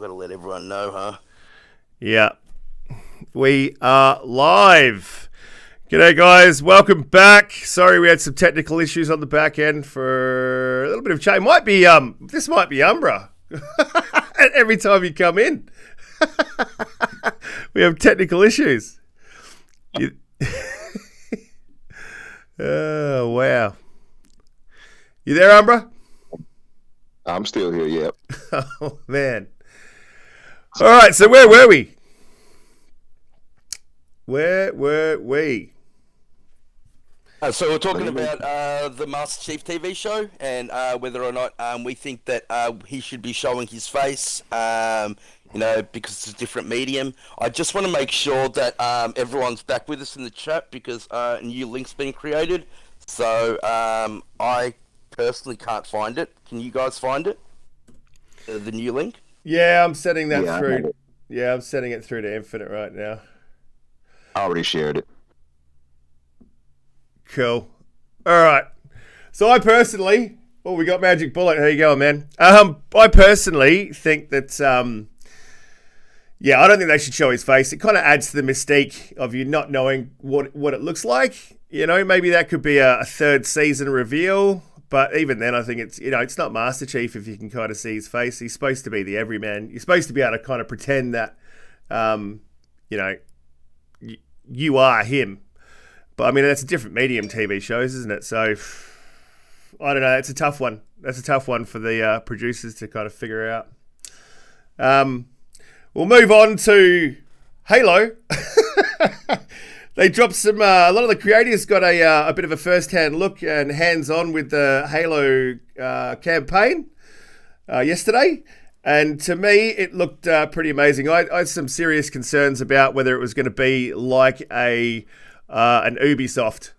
Got to let everyone know, huh? Yeah. We are live. G'day, guys. Welcome back. Sorry we had some technical issues on the back end for a little bit of change. This might be Umbra. Every time you come in, we have technical issues. Oh, wow. You there, Umbra? I'm still here, yep. Oh, man. All right, so where were we? So we're talking about the Master Chief TV show and whether or not we think that he should be showing his face, because it's a different medium. I just want to make sure that everyone's back with us in the chat because a new link's been created. So I personally can't find it. Can you guys find it? The new link? Yeah, I'm sending that through. Yeah, I'm sending it through to Infinite right now. I already shared it. Cool. All right. So I personally, we got Magic Bullet. How you going, man? I personally think that, I don't think they should show his face. It kind of adds to the mystique of you not knowing what it looks like. You know, maybe that could be a third season reveal. But even then, I think it's not Master Chief if you can kind of see his face. He's supposed to be the everyman. You're supposed to be able to kind of pretend that, you are him. But I mean, that's a different medium, TV shows, isn't it? So I don't know. It's a tough one. That's a tough one for the producers to kind of figure out. We'll move on to Halo. They dropped some. A lot of the creators got a bit of a first-hand look and hands-on with the Halo campaign yesterday, and to me, it looked pretty amazing. I had some serious concerns about whether it was going to be like an Ubisoft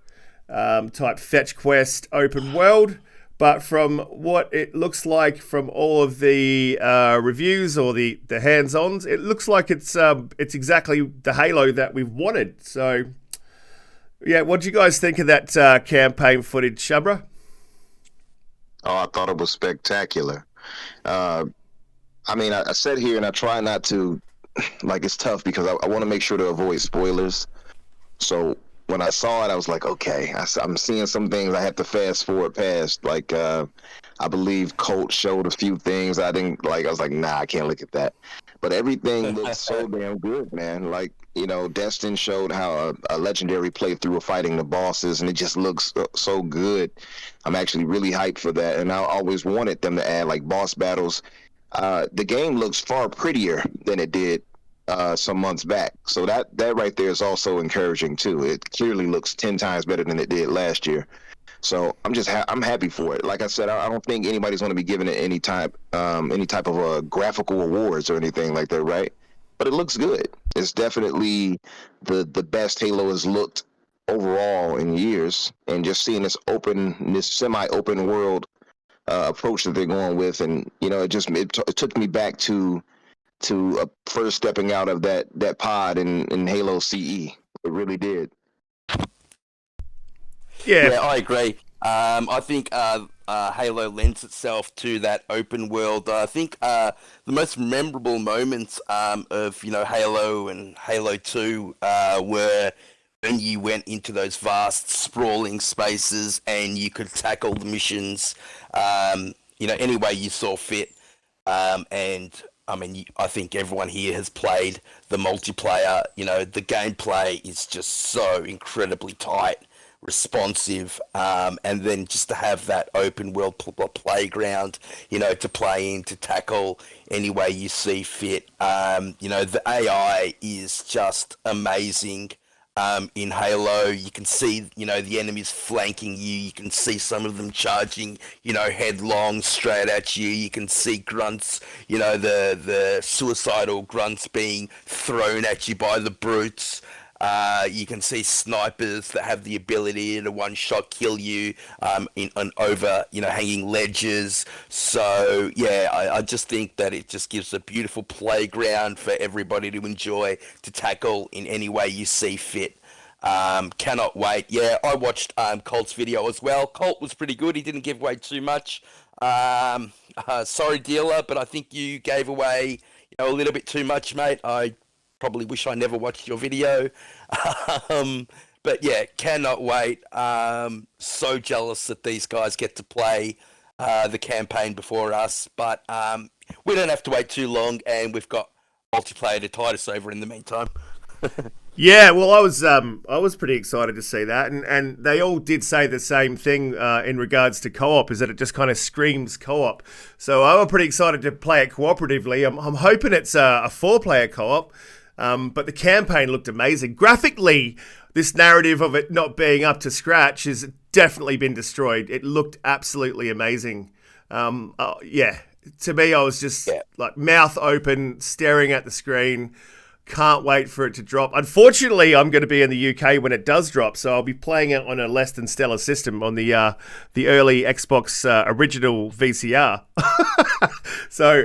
type fetch quest open world. But from what it looks like from all of the reviews or the hands-ons, it looks like it's exactly the Halo that we've wanted. So, yeah, what do you guys think of that campaign footage, Shabra? Oh, I thought it was spectacular. I sat here and I try not to, it's tough because I want to make sure to avoid spoilers. So when I saw it, I was like, okay, I'm seeing some things I have to fast forward past. I believe Colt showed a few things I didn't like. I was like, nah, I can't look at that. But everything looks so damn good, man. Destin showed how a legendary playthrough of fighting the bosses, and it just looks so good. I'm actually really hyped for that, and I always wanted them to add, boss battles. The game looks far prettier than it did some months back, so that right there is also encouraging too. It clearly looks 10 times better than it did last year, so I'm happy for it. Like I said, I don't think anybody's going to be giving it any type of graphical awards or anything like that, right? But it looks good. It's definitely the best Halo has looked overall in years, and just seeing this semi-open world approach that they're going with, and it took me back to first stepping out of that pod in Halo CE. It really did. Yeah, I agree. I think Halo lends itself to that open world. I think the most memorable moments of Halo and Halo 2 were when you went into those vast sprawling spaces and you could tackle the missions any way you saw fit. I think everyone here has played the multiplayer. The gameplay is just so incredibly tight, responsive, and then just to have that open world playground, to play in, to tackle any way you see fit. The AI is just amazing. In Halo, you can see, the enemies flanking you. You can see some of them charging, headlong straight at you. You can see grunts, the suicidal grunts being thrown at you by the brutes. You can see snipers that have the ability to one-shot kill you over hanging ledges. So yeah, I just think that it just gives a beautiful playground for everybody to enjoy, to tackle in any way you see fit. Cannot wait. Yeah, I watched Colt's video as well. Colt was pretty good. He didn't give away too much. Sorry, dealer, but I think you gave away a little bit too much, mate. I probably wish I never watched your video. um, but yeah, cannot wait. So jealous that these guys get to play the campaign before us. But we don't have to wait too long, and we've got multiplayer to tide us over in the meantime. Yeah, well, I was pretty excited to see that, and they all did say the same thing in regards to co-op, is that it just kind of screams co-op. So I'm pretty excited to play it cooperatively. I'm hoping it's a 4-player co-op, but the campaign looked amazing. Graphically, this narrative of it not being up to scratch has definitely been destroyed. It looked absolutely amazing. Yeah, to me, I was just like mouth open, staring at the screen. Can't wait for it to drop. Unfortunately, I'm going to be in the UK when it does drop, so I'll be playing it on a less than stellar system on the early Xbox original VCR. So,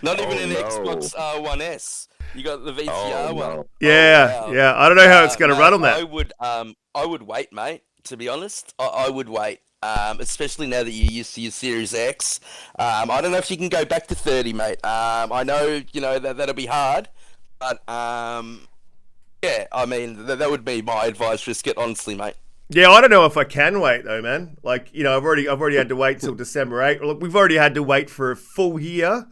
not even an Xbox One S. You got the VCR one. Yeah, yeah. I don't know how it's going to run on that. I would wait, mate. To be honest, I would wait. Especially now that you're used to your Series X. I don't know if you can go back to 30, mate. I know, that'll be hard. But, yeah, I mean, that would be my advice, Riskit, honestly, mate. Yeah, I don't know if I can wait, though, man. Like, I've already had to wait till December 8. Look, we've already had to wait for a full year,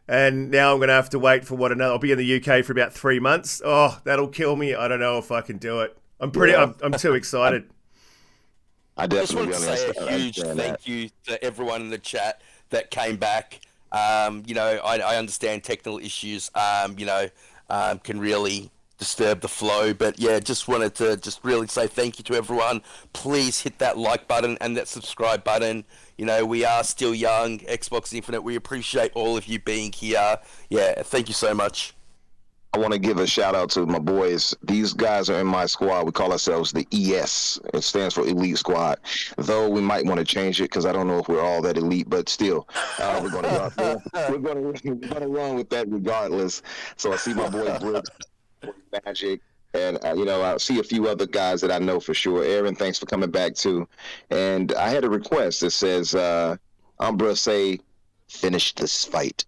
and now I'm going to have to wait for I'll be in the UK for about 3 months. Oh, that'll kill me. I don't know if I can do it. I'm too excited. I just definitely want to say a huge thank you to everyone in the chat that came back. I understand technical issues, can really disturb the flow. But yeah, just wanted to really say thank you to everyone. Please hit that like button and that subscribe button. We are still young, Xbox Infinite. We appreciate all of you being here. Yeah, thank you so much. I want to give a shout out to my boys. These guys are in my squad. We call ourselves the ES. It stands for Elite Squad. Though we might want to change it because I don't know if we're all that elite, but still, we're going to go out there. We're going to run with that regardless. So I see my boy Brooks, Magic, and I see a few other guys that I know for sure. Aaron, thanks for coming back too. And I had a request that says, Umbra, say, finish this fight.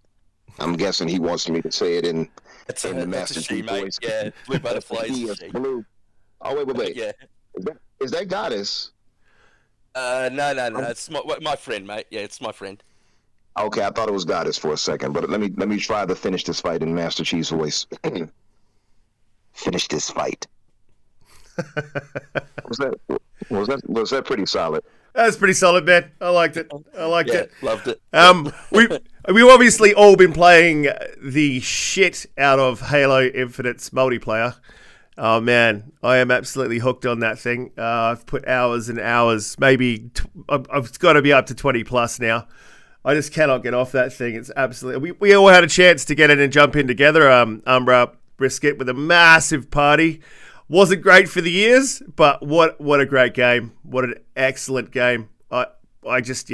I'm guessing he wants me to say it in the Master Chief voice. Yeah, Blue Butterflies. Blue. Oh, wait. Yeah. Is that Goddess? No. It's my friend, mate. Yeah, it's my friend. Okay, I thought it was Goddess for a second, but let me try to finish this fight in Master Chief's voice. Finish this fight. Was that pretty solid? That's pretty solid, man. I liked it. Loved it. We've obviously all been playing the shit out of Halo Infinite's multiplayer. Oh man, I am absolutely hooked on that thing. I've put hours and hours. Maybe I've got to be up to 20 plus now. I just cannot get off that thing. It's absolutely. We all had a chance to get in and jump in together. Umbra, Riskit with a massive party. Wasn't great for the ears, but what a great game. What an excellent game. I just,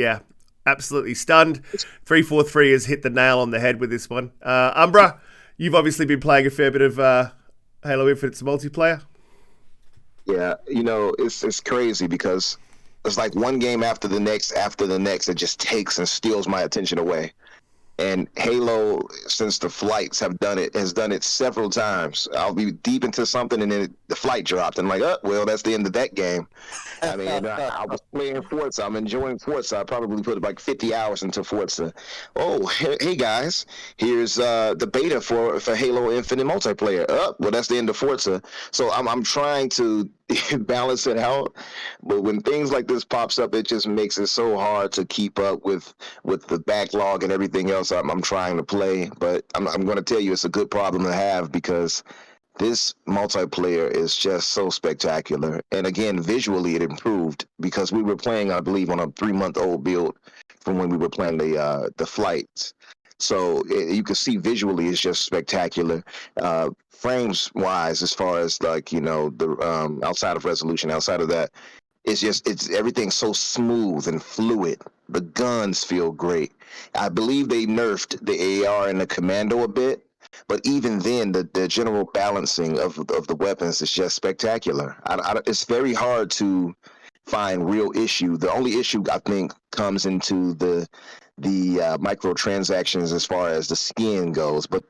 absolutely stunned. 343 has hit the nail on the head with this one. Umbra, you've obviously been playing a fair bit of Halo Infinite's multiplayer. Yeah, it's crazy because it's like one game after the next, it just takes and steals my attention away. And Halo, since the flights has done it several times. I'll be deep into something and then the flight dropped. And I'm like, well, that's the end of that game. I mean, I was playing Forza. I'm enjoying Forza. I probably put like 50 hours into Forza. Oh, hey guys, here's the beta for Halo Infinite multiplayer. Well, that's the end of Forza. So I'm trying to balance it out, but when things like this pops up, it just makes it so hard to keep up with the backlog and everything else I'm trying to play. But I'm going to tell you, it's a good problem to have because this multiplayer is just so spectacular. And again, visually it improved because we were playing, I believe, on a 3-month-old build from when we were playing the flights. So you can see visually it's just spectacular. Frames wise, as far as like, the outside of resolution, outside of that, it's everything's so smooth and fluid. The guns feel great. I believe they nerfed the AR and the commando a bit, but even then, the general balancing of the weapons is just spectacular. It's very hard to find real issue. The only issue I think comes into the the microtransactions as far as the skin goes, but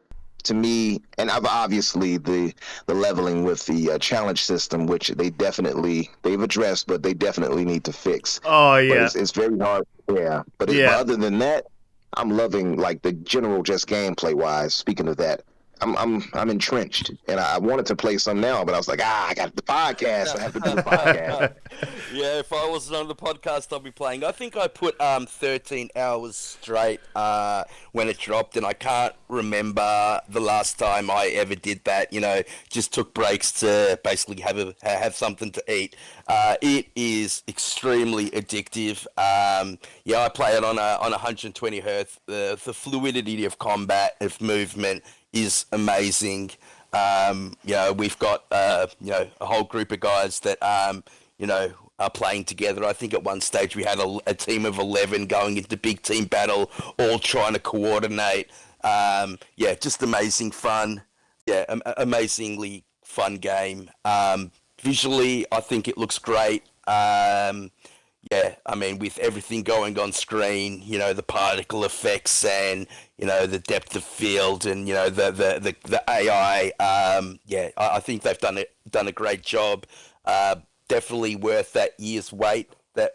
to me, and I've obviously the leveling with the challenge system, which they've addressed, but they definitely need to fix. Oh But yeah, it's very hard. Yeah, but yeah. other than that, I'm loving like the general just gameplay wise. Speaking of that, I'm entrenched, and I wanted to play some now, but I was like, I got the podcast. I have to do the podcast. Yeah, if I wasn't on the podcast, I'd be playing. I think I put 13 hours straight when it dropped, and I can't remember the last time I ever did that. You know, just took breaks to basically have something to eat. It is extremely addictive. Yeah, I play it on 120 hertz. The fluidity of combat, of movement, is amazing. You know, we've got you know, a whole group of guys that you know, are playing together. I think at one stage we had a team of 11 going into big team battle, all trying to coordinate. Yeah, just amazing fun. Yeah, amazingly fun game. Visually, I think it looks great. Yeah, I mean, with everything going on screen, you know, the particle effects and, you know, the depth of field and, you know, the AI, yeah, I think they've done a great job. Definitely worth that year's wait that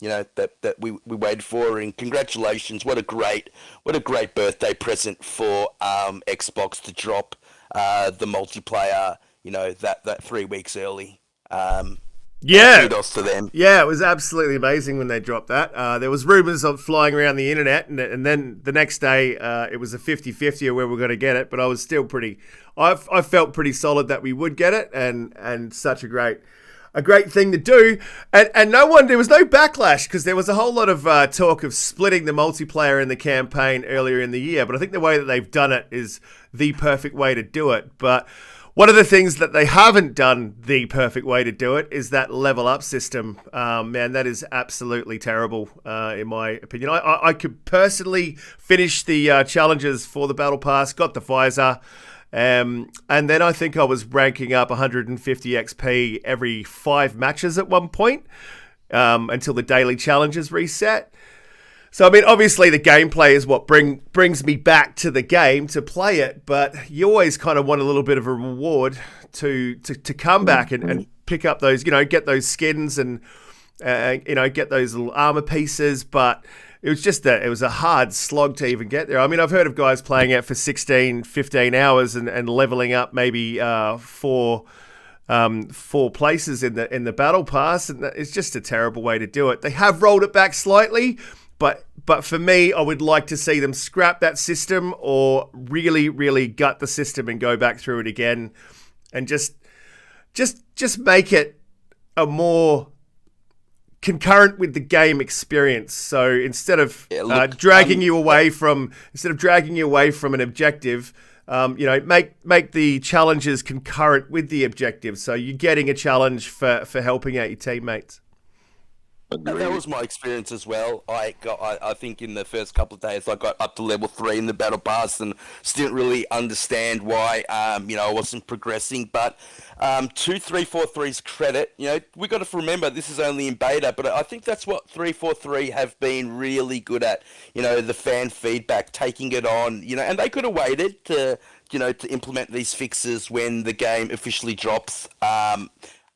you know, that we waited for, and congratulations. What a great birthday present for Xbox to drop the multiplayer, you know, that 3 weeks early. Yeah, kudos to them. yeah, it was absolutely amazing when they dropped that. There was rumors of flying around the internet, and then the next day it was a 50-50 of where we're going to get it. But I was still I felt pretty solid that we would get it, and such a great thing to do. And there was no backlash, because there was a whole lot of talk of splitting the multiplayer in the campaign earlier in the year. But I think the way that they've done it is the perfect way to do it. But one of the things that they haven't done the perfect way to do it is that level up system. Man, that is absolutely terrible, in my opinion. I could personally finish the challenges for the Battle Pass, got the visor, and then I think I was ranking up 150 XP every 5 matches at one point, until the daily challenges reset. So, I mean, obviously the gameplay is what brings me back to the game to play it, but you always kind of want a little bit of a reward to come back and pick up those, you know, get those skins and, you know, get those little armor pieces. But it was just it was a hard slog to even get there. I mean, I've heard of guys playing it for 16, 15 hours and leveling up maybe 4 places in the Battle Pass, and it's just a terrible way to do it. They have rolled it back slightly, but for me, I would like to see them scrap that system, or really, really gut the system and go back through it again, and just make it a more concurrent with the game experience. So instead of dragging you away from an objective, you know, make the challenges concurrent with the objective. So you're getting a challenge for helping out your teammates. That was my experience as well. I think in the first couple of days I got up to level 3 in the Battle Pass and still didn't really understand why you know, I wasn't progressing. But to 343's credit, you know, we got to remember this is only in beta, but I think that's what 343 have been really good at. You know, the fan feedback, taking it on. You know, and they could have waited to, you know, to implement these fixes when the game officially drops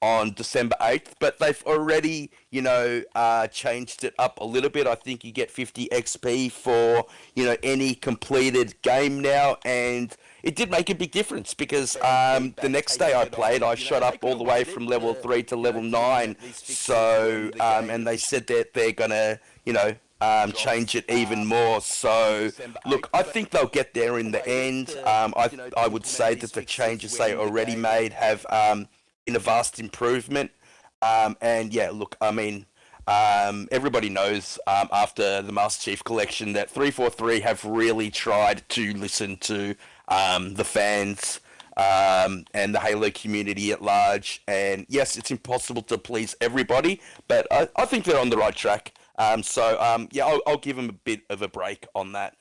on December 8th, but they've already, you know, changed it up a little bit. I think you get 50 XP for, you know, any completed game now, and it did make a big difference, because the next day I played, I shot up all the way from level 3 to level 9, so, and they said that they're gonna, you know, change it even more. So, look, I think they'll get there in the end. I would say that the changes they already made have been a vast improvement. And yeah, look, I mean, everybody knows after the Master Chief Collection that 343 have really tried to listen to the fans and the Halo community at large. And yes, it's impossible to please everybody, but I think they're on the right track. So yeah, I'll give them a bit of a break on that.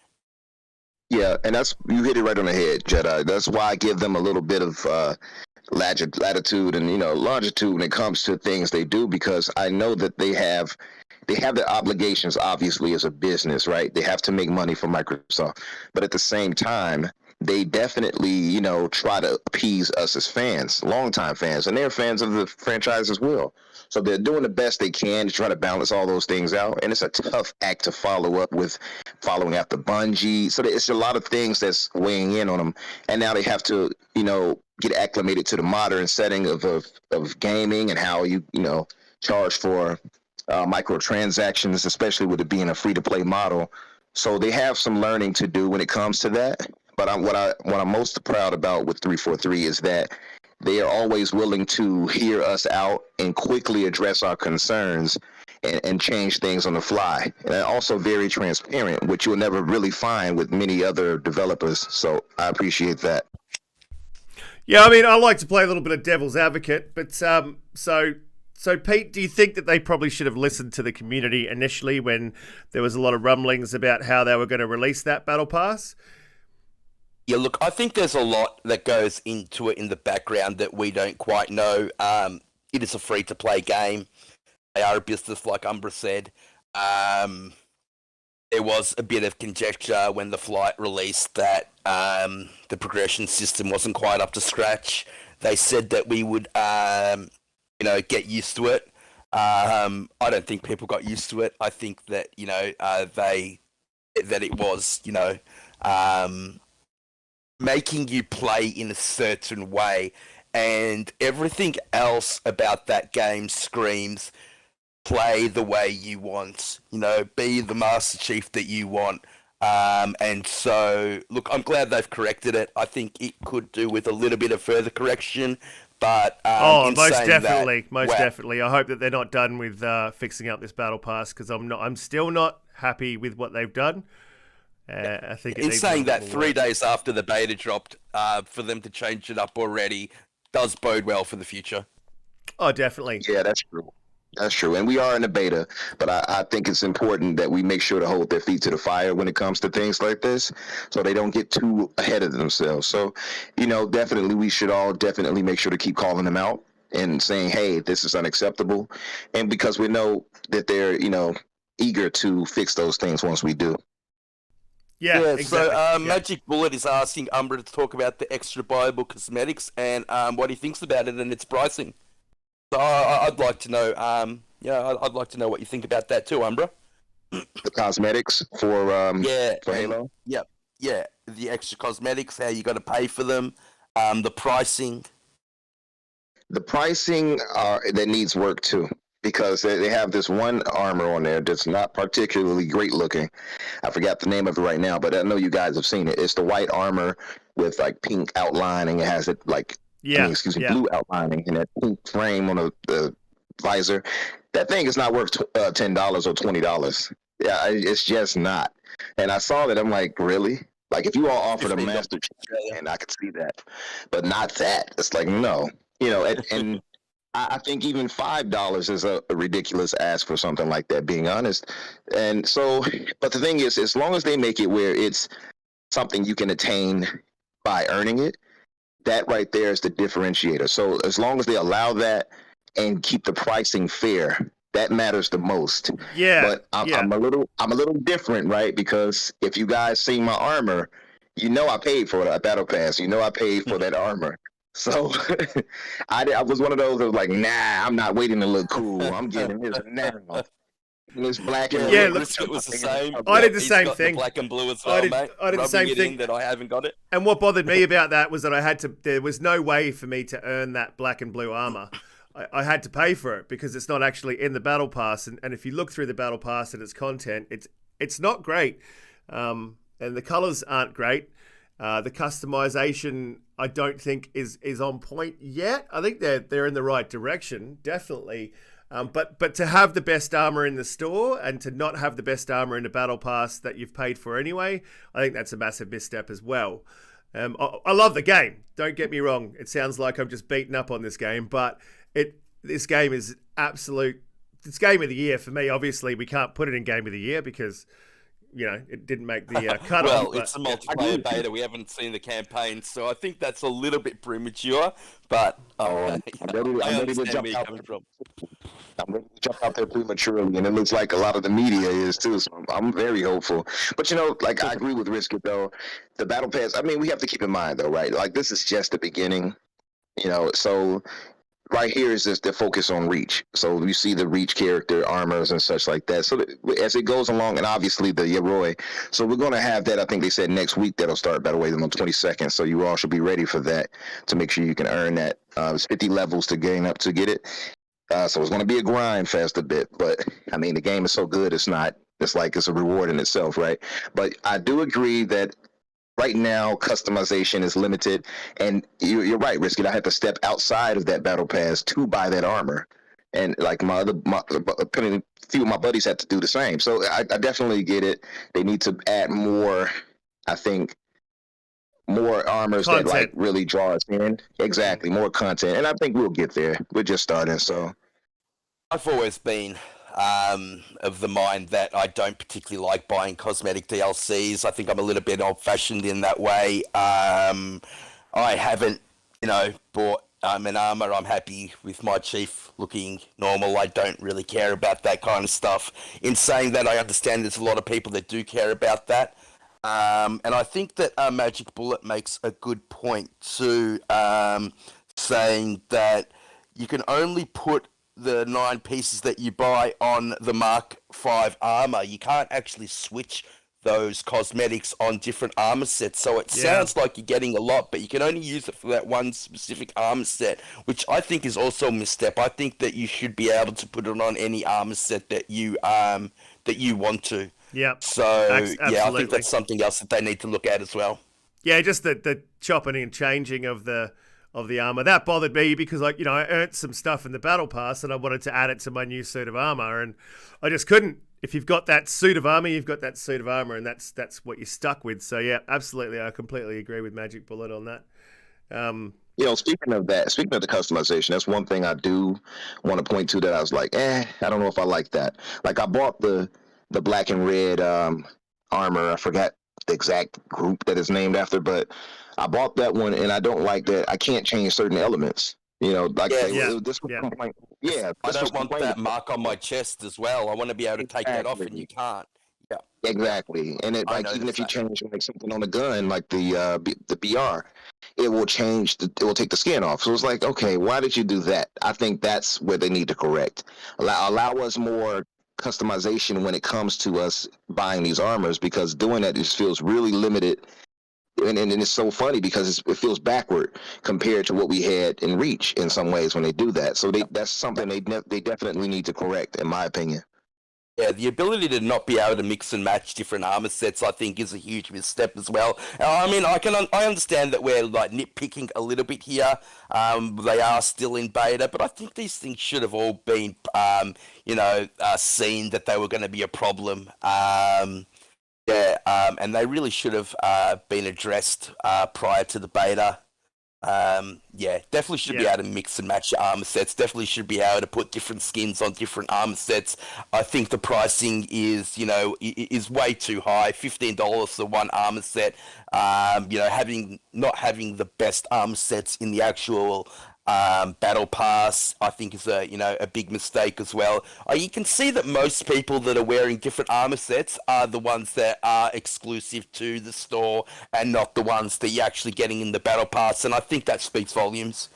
Yeah, and you hit it right on the head, Jedi. That's why I give them a little bit of latitude and, you know, longitude when it comes to things they do, because I know that they have they have their obligations, obviously, as a business, right? They have to make money for Microsoft, but at the same time, they definitely, try to appease us as fans, longtime fans, and they're fans of the franchise as well. So they're doing the best they can to try to balance all those things out, and it's a tough act to follow up with, following after Bungie. So it's a lot of things that's weighing in on them, and now they have to, get acclimated to the modern setting of gaming and how you charge for microtransactions, especially with it being a free-to-play model. So they have some learning to do when it comes to that. But what I'm most proud about with 343 is that they are always willing to hear us out and quickly address our concerns and change things on the fly. And they're also very transparent, which you'll never really find with many other developers. So I appreciate that. Yeah, I mean, I like to play a little bit of devil's advocate, but so Pete, do you think that they probably should have listened to the community initially when there was a lot of rumblings about how they were going to release that Battle Pass? Yeah, look, I think there's a lot that goes into it in the background that we don't quite know. It is a free-to-play game. They are a business, like Umbra said. There was a bit of conjecture when the flight released that the progression system wasn't quite up to scratch. They said that we would, get used to it. I don't think people got used to it. I think that, that it was, making you play in a certain way, and everything else about that game screams play the way you want, be the Master Chief that you want. And so, look, I'm glad they've corrected it. I think it could do with a little bit of further correction, but most definitely. I hope that they're not done with fixing up this Battle Pass, because I'm still not happy with what they've done. I think in saying that 3 days after the beta dropped, for them to change it up already does bode well for the future. Oh, definitely. Yeah, that's true. That's true. And we are in the beta, but I think it's important that we make sure to hold their feet to the fire when it comes to things like this, so they don't get too ahead of themselves. So, definitely we should all definitely make sure to keep calling them out and saying, hey, this is unacceptable. And because we know that they're, eager to fix those things once we do. Yeah, exactly. So Magic Bullet is asking Umbra to talk about the extra buyable cosmetics and what he thinks about it and its pricing. So I'd like to know, I'd like to know what you think about that too, Umbra. The cosmetics for Halo? Yeah, the extra cosmetics, how you got to pay for them, the pricing. The pricing that needs work too, because they have this one armor on there that's not particularly great looking. I forgot the name of it right now, but I know you guys have seen it. It's the white armor with like pink outlining. It has it like blue outlining and that pink frame on the visor. That thing is not worth $10 or $20. Yeah, it's just not. And I saw that. I'm like, really? Like, if you all offered a Master Chief, and I could see that, but not that. It's like, no. And I think even $5 is a ridiculous ask for something like that, being honest. And so, but the thing is, as long as they make it where it's something you can attain by earning it, that right there is the differentiator. So as long as they allow that and keep the pricing fair, that matters the most. Yeah. But I'm a little different, right? Because if you guys see my armor, I paid for that battle pass. I paid for that armor. So I was one of those that was like, nah, I'm not waiting to look cool. I'm getting this now. This black and blue. It was the same. I did the same thing. Black and blue as well, mate. I did the same thing. That I haven't got it. And what bothered me about that was that there was no way for me to earn that black and blue armor. I had to pay for it because it's not actually in the Battle Pass. And if you look through the Battle Pass and its content, it's not great. And the colors aren't great. The customization, I don't think is on point yet. I think they're in the right direction, definitely. But to have the best armor in the store and to not have the best armor in the Battle Pass that you've paid for anyway, I think that's a massive misstep as well. I love the game. Don't get me wrong. It sounds like I'm just beating up on this game, but this game is it's game of the year for me. Obviously, we can't put it in game of the year because it didn't make the cutoff. Well, But it's a multiplayer beta. We haven't seen the campaign, so I think that's a little bit premature. But I'm ready I to understand jump where you're out. coming from. I'm ready to jump out there prematurely, and it looks like a lot of the media is too. So I'm very hopeful. But like I agree with Riskit though. The battle pass. I mean, we have to keep in mind though, right? Like this is just the beginning. So right here is just the focus on reach. So you see the reach character armors and such like that. So as it goes along, and obviously the Yoroi. So we're going to have that. I think they said next week that'll start Battle Wave on the 22nd. So you all should be ready for that to make sure you can earn that. It's 50 levels to gain up to get it. So it's going to be a grind fast a bit. But I mean, the game is so good. It's like it's a reward in itself, right? But I do agree that right now, customization is limited, and you're right, Riskit. I had to step outside of that battle pass to buy that armor, and like a few of my buddies had to do the same. So I definitely get it. They need to add more. I think more armors Content. that like really draw us in. Exactly, more content, and I think we'll get there. We're just starting, so. I've always been of the mind that I don't particularly like buying cosmetic DLCs. I think I'm a little bit old-fashioned in that way. I haven't, bought an armor. I'm happy with my chief looking normal. I don't really care about that kind of stuff. In saying that, I understand there's a lot of people that do care about that. And I think that Magic Bullet makes a good point too, saying that you can only put the 9 pieces that you buy on the Mark 5 armor. You can't actually switch those cosmetics on different armor sets. So it sounds like you're getting a lot, but you can only use it for that one specific armor set, which I think is also a misstep. I think that you should be able to put it on any armor set that you want to. Yeah. So Absolutely. I think that's something else that they need to look at as well. Yeah, just the chopping and changing of the armor. That bothered me because I earned some stuff in the battle pass and I wanted to add it to my new suit of armor, and I just couldn't. If you've got that suit of armor, you've got that suit of armor, and that's what you're stuck with. So yeah, absolutely, I completely agree with Magic Bullet on that. Speaking of the customization, that's one thing I do want to point to that I was like, I don't know if I like that. Like I bought the black and red armor. I forgot the exact group that it's named after, but I bought that one, and I don't like that I can't change certain elements. This was complaint. Yeah, I don't want that mark on my chest as well. I want to be able to take that off, and you can't. Yeah, exactly. And even if you change like something on the gun, like the BR, it will change. It will take the skin off. So it's like, okay, why did you do that? I think that's where they need to correct. Allow us more customization when it comes to us buying these armors, because doing that just feels really limited. And it's so funny because it feels backward compared to what we had in Reach in some ways when they do that. So that's something they definitely need to correct, in my opinion. Yeah, the ability to not be able to mix and match different armor sets, I think, is a huge misstep as well. I mean, I understand that we're like nitpicking a little bit here. They are still in beta, but I think these things should have all been, seen that they were going to be a problem. And they really should have been addressed prior to the beta. Definitely should be able to mix and match your armor sets. Definitely should be able to put different skins on different armor sets. I think the pricing is way too high. $15 for one armor set. Not having the best armor sets in the actual battle pass, I think, is a big mistake as well. You can see that most people that are wearing different armor sets are the ones that are exclusive to the store and not the ones that you're actually getting in the battle pass, and I think that speaks volumes.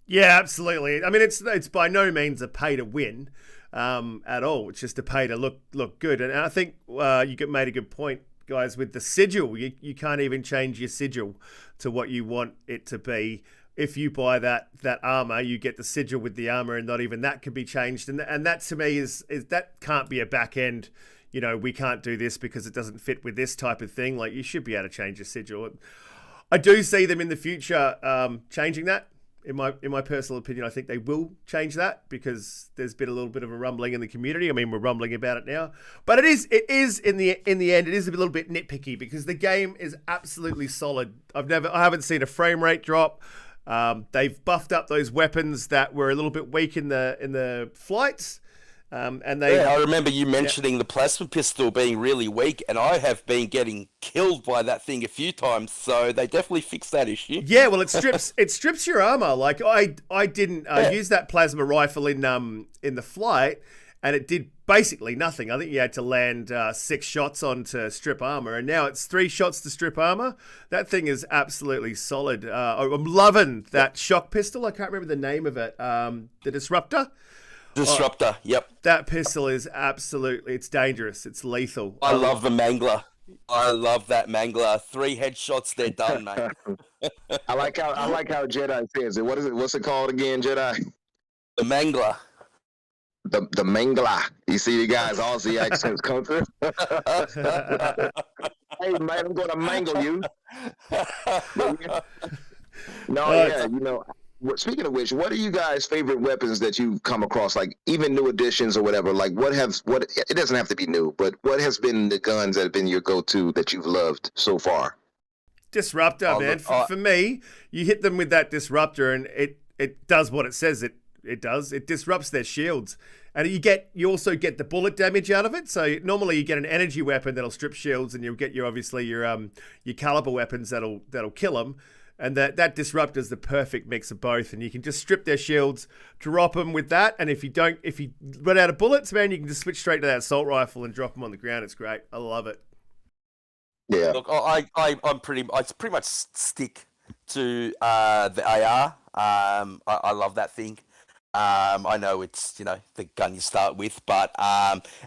Yeah, absolutely. I mean, it's by no means a pay to win at all. It's just a pay to look good, and I think you made a good point, guys, with the sigil. You can't even change your sigil to what you want it to be. If you buy that armor, you get the sigil with the armor, and not even that can be changed. And that to me is that can't be a back end. We can't do this because it doesn't fit with this type of thing. Like, you should be able to change your sigil. I do see them in the future changing that. In my personal opinion, I think they will change that because there's been a little bit of a rumbling in the community. I mean, we're rumbling about it now, but it is in the end, it is a little bit nitpicky because the game is absolutely solid. I haven't seen a frame rate drop. They've buffed up those weapons that were a little bit weak in the flights. And they, I remember you mentioning the plasma pistol being really weak, and I have been getting killed by that thing a few times. So they definitely fixed that issue. yeah, well, it strips your armor. Like I didn't use that plasma rifle in the flight, and it did basically nothing. I think you had to land 6 shots on to strip armor, and now it's 3 shots to strip armor. That thing is absolutely solid. I'm loving that shock pistol. I can't remember the name of it. The Disruptor. Disruptor, yep. That pistol is it's dangerous. It's lethal. I love the Mangler. I love that Mangler. 3 headshots, they're done, mate. I like how Jedi says it. What is it? What's it called again, Jedi? The Mangler. The Mangla. You see the guys' Aussie accents come through. Hey man, I'm going to mangle you. No, yeah, you know. Speaking of which, what are you guys' favorite weapons that you've come across? Like even new additions or whatever. Like it doesn't have to be new, but what has been the guns that have been your go-to that you've loved so far? Disruptor, man. For me, you hit them with that Disruptor, and it does what it says it does. It disrupts their shields, and you also get the bullet damage out of it. So normally you get an energy weapon that'll strip shields, and you'll get your caliber weapons that'll kill them. And that Disruptor is the perfect mix of both, and you can just strip their shields, drop them with that, and if you run out of bullets, man, you can just switch straight to that assault rifle and drop them on the ground. It's great. I love it. Yeah. Look, I pretty much stick to the AR. I love that thing. I know it's the gun you start with, but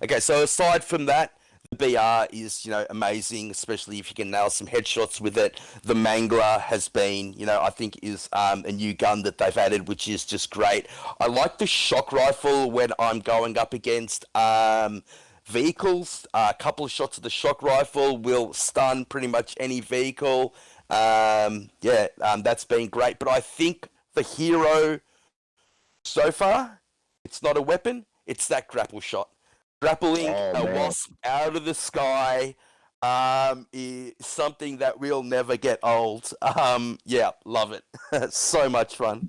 okay. So aside from that, the BR is amazing, especially if you can nail some headshots with it. The Mangler has been I think is a new gun that they've added, which is just great. I like the shock rifle when I'm going up against vehicles. A couple of shots of the shock rifle will stun pretty much any vehicle. That's been great. But I think the hero so far, it's not a weapon, it's that grapple shot. Grappling a wasp out of the sky is something that will never get old. Love it. So much fun.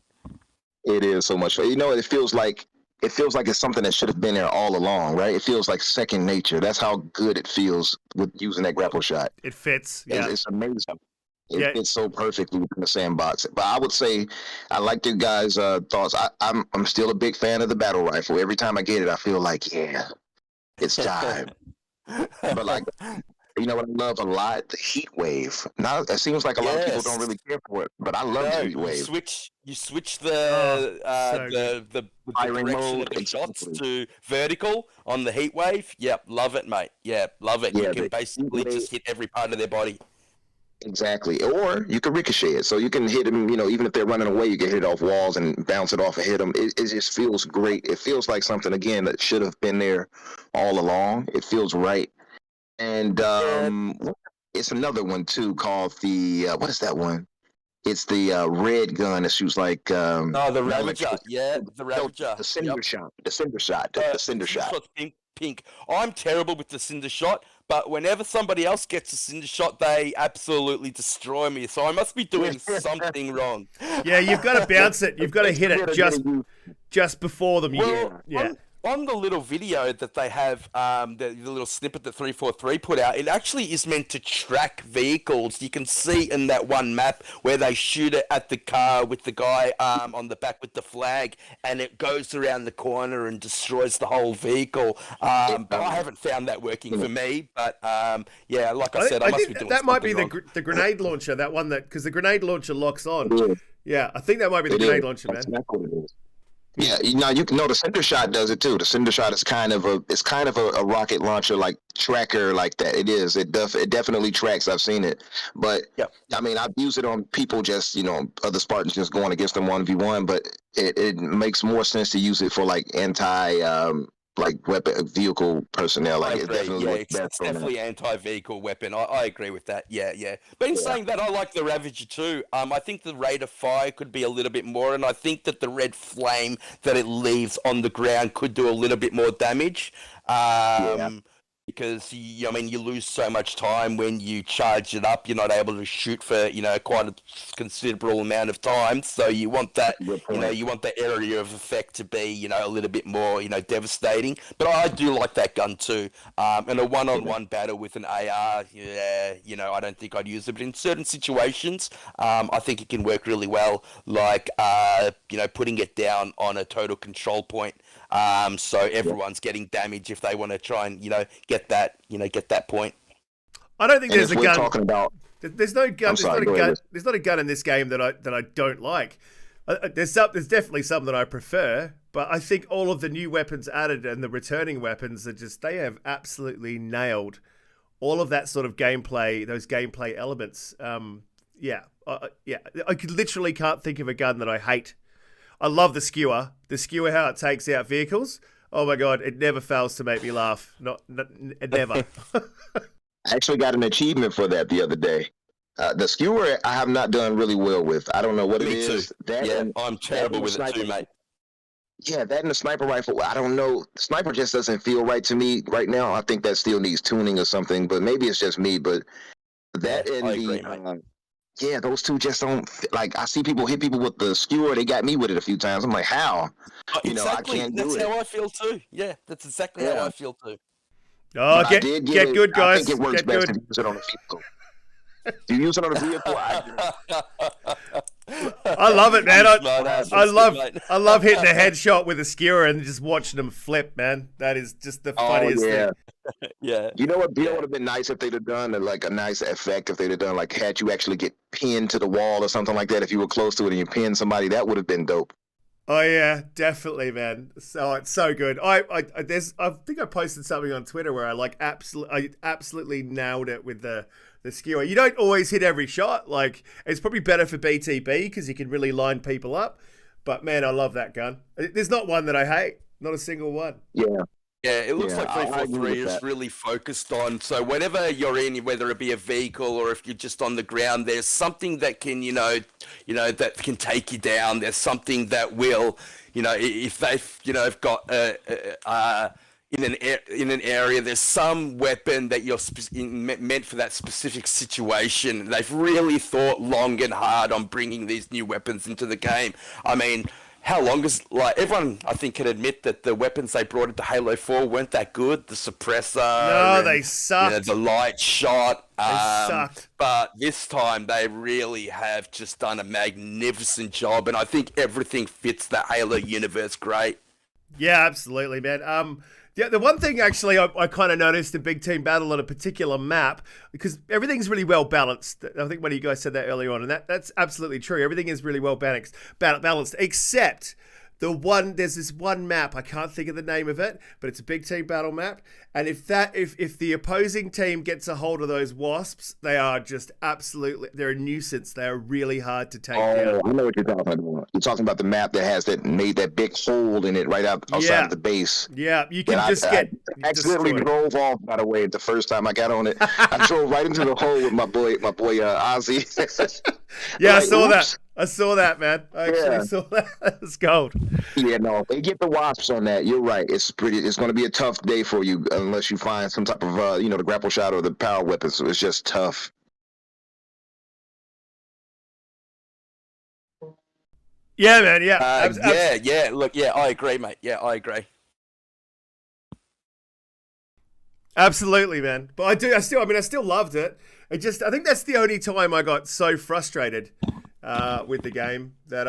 It is so much fun. It feels like it's something that should have been there all along, right? It feels like second nature. That's how good it feels with using that grapple shot. It fits. Yeah. It's amazing. It fits so perfectly within the sandbox. But I would say I like the guys' thoughts. I'm still a big fan of the battle rifle. Every time I get it, I feel like, it's time. But like, what I love a lot? The heat wave. Now it seems like a lot of people don't really care for it, but I love the heat wave. You switch the direction of the shots to vertical on the heat wave. Yep, love it, mate. Yeah, love it. You can basically just hit every part of their body. Exactly. Or you can ricochet it. So you can hit them, even if they're running away, you can hit it off walls and bounce it off and hit them. It just feels great. It feels like something, again, that should have been there all along. It feels right. And it's another one, too, called the, what is that one? It's the red gun that shoots like... the Ravager. Yeah, the Ravager. The Cinder Shot. The Cinder Shot. The Cinder Shot. Pink. I'm terrible with the Cinder Shot, but whenever somebody else gets a Cinder Shot, they absolutely destroy me. So I must be doing something wrong. Yeah, you've got to bounce it. You've got to hit it just before them. On the little video that they have, the little snippet that 343 put out, it actually is meant to track vehicles. You can see in that one map where they shoot it at the car with the guy on the back with the flag, and it goes around the corner and destroys the whole vehicle. But I haven't found that working for me. But like I said, I must be doing that might be wrong. the grenade launcher, that one because the grenade launcher locks on. Yeah, I think that might be the grenade launcher, man. Yeah, the Cinder Shot does it too. The Cinder Shot is kind of a rocket launcher like tracker like that. It is. It definitely tracks. I've seen it, but I mean, I've used it on people just other Spartans just going against them 1v1. But it makes more sense to use it for like weapon vehicle personnel. Like it's definitely anti-vehicle weapon. I agree with that. Yeah. But in saying that, I like the Ravager too. I think the rate of fire could be a little bit more, and I think that the red flame that it leaves on the ground could do a little bit more damage. because I mean, you lose so much time when you charge it up. You're not able to shoot for quite a considerable amount of time. So you want that, Good point. you want the area of effect to be a little bit more devastating. But I do like that gun too. In a one-on-one battle with an AR, yeah, I don't think I'd use it. But in certain situations, I think it can work really well. Like putting it down on a total control point. So everyone's getting damage if they want to try and get that point. I don't think And there's a if we're gun. talking about, There's no gun. I'm sorry, go ahead. There's not a gun in this game that I don't like. There's definitely some that I prefer, but I think all of the new weapons added and the returning weapons are they have absolutely nailed all of that sort of gameplay, those gameplay elements. Yeah. I literally can't think of a gun that I hate. I love the skewer. The skewer, how it takes out vehicles. Oh my god, it never fails to make me laugh. Never. I actually got an achievement for that the other day. The skewer I have not done really well with. I don't know what it is. Too. That yeah, and, I'm terrible with it too, mate. Yeah, that and the sniper rifle. I don't know. Sniper just doesn't feel right to me right now. I think that still needs tuning or something, but maybe it's just me. But that and I agree, mate. Yeah, those two just don't like. I see people hit people with the skewer. They got me with it a few times. I'm like, how? Exactly. I can't do it. That's how I feel too. Yeah, that's exactly how I feel too. Oh, But get good, guys. I think it works Get best good. to use it on a vehicle. Do you use it on a vehicle? I love it, man. Mate. I love hitting a headshot with a skewer and just watching them flip, man. That is just the funniest thing. Yeah. You know what? Bill would have been nice if they'd have done like a nice effect. If they'd have done like had you actually get pinned to the wall or something like that. If you were close to it and you pinned somebody, that would have been dope. Oh yeah, definitely, man. So it's so good. I think I posted something on Twitter where I absolutely nailed it with the skewer. You don't always hit every shot. Like, it's probably better for BTB because you can really line people up. But man, I love that gun. There's not one that I hate. Not a single one. Yeah. Yeah, it looks like I agree 343 with is that. really focused on. So whenever you're in, whether it be a vehicle or if you're just on the ground, there's something that can, that can take you down. There's something that will, if they've, got in an area, there's some weapon that you're meant for that specific situation. They've really thought long and hard on bringing these new weapons into the game. I mean, how long is, everyone I think can admit that the weapons they brought into Halo 4 weren't that good. The suppressor, No, they sucked. the light shot. They sucked. But this time they really have just done a magnificent job, and I think everything fits the Halo universe great. Yeah, absolutely, man. Yeah, the one thing actually I kind of noticed in Big Team Battle on a particular map, because everything's really well balanced. I think one of you guys said that earlier on, and that's absolutely true. Everything is really well balanced, except there's this one map, I can't think of the name of it, but it's a Big Team Battle map. And if the opposing team gets a hold of those wasps, they are just they're a nuisance. They are really hard to take down. I know what you're talking about. You're talking about the map that has made that big hole in it right outside of the base. Yeah, you can I accidentally drove off, by the way, the first time I got on it. I drove right into the hole with my boy Ozzy. Yeah, like, I saw oops. that. I saw that, man. I actually saw that. It's gold. Yeah, no, if they get the wasps on that, you're right. It's going to be a tough day for you unless you find some type of, the grapple shot or the power weapon. So it's just tough. Yeah, man. Yeah. Yeah. Look, yeah, I agree, mate. Yeah, I agree. Absolutely, man. But I still loved it. I think that's the only time I got so frustrated with the game that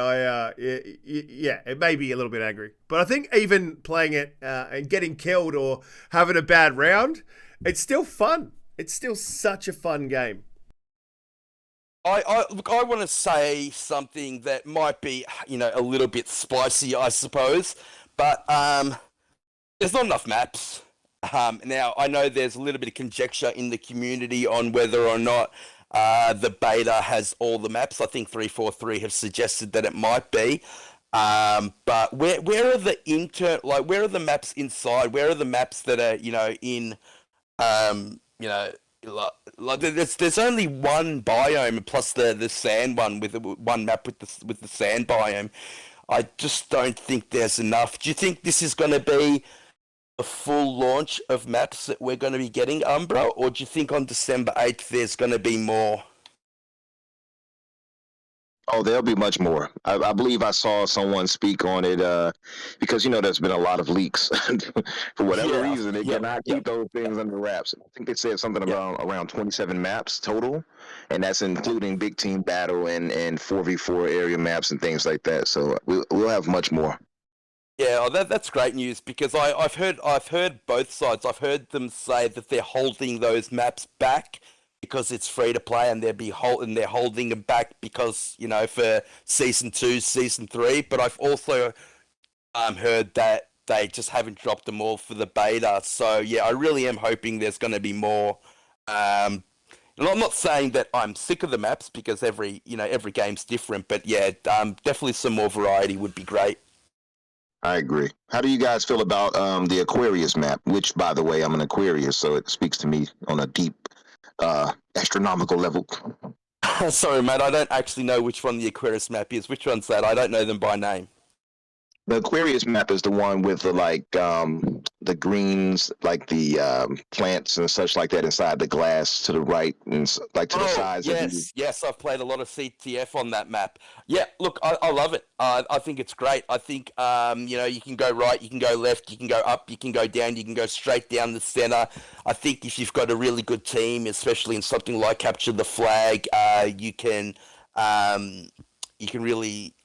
it made me a little bit angry. But I think even playing it and getting killed or having a bad round, it's still fun. It's still such a fun game. I want to say something that might be, a little bit spicy, I suppose, but there's not enough maps. Now, I know there's a little bit of conjecture in the community on whether or not the beta has all the maps. I think 343 have suggested that it might be. But where are the where are the maps inside? Where are the maps that are, in, there's only one biome plus the sand one with one map with the sand biome. I just don't think there's enough. Do you think this is going to be the full launch of maps that we're going to be getting, Umbra, or do you think on December 8th there's going to be more? Oh, there'll be much more. I believe I saw someone speak on it because there's been a lot of leaks for whatever Yeah, reason. They yep, cannot yep, keep those things under wraps. I think they said something yep. around 27 maps total, and that's including big team battle and 4v4 area maps and things like that. So we'll have much more. Yeah, oh, that's great news because I've heard both sides. I've heard them say that they're holding those maps back because it's free to play, and they're holding them back because for season 2, season 3. But I've also heard that they just haven't dropped them all for the beta. So yeah, I really am hoping there's going to be more. And I'm not saying that I'm sick of the maps because every game's different, but yeah, definitely some more variety would be great. I agree. How do you guys feel about the Aquarius map? Which, by the way, I'm an Aquarius, so it speaks to me on a deep, astronomical level. Sorry, mate, I don't actually know which one the Aquarius map is. Which one's that? I don't know them by name. The Aquarius map is the one with the greens, like the plants and such like that inside the glass to the right and to the sides. Yes, I've played a lot of CTF on that map. Yeah, look, I love it. I think it's great. I think you can go right, you can go left, you can go up, you can go down, you can go straight down the center. I think if you've got a really good team, especially in something like Capture the Flag, you can really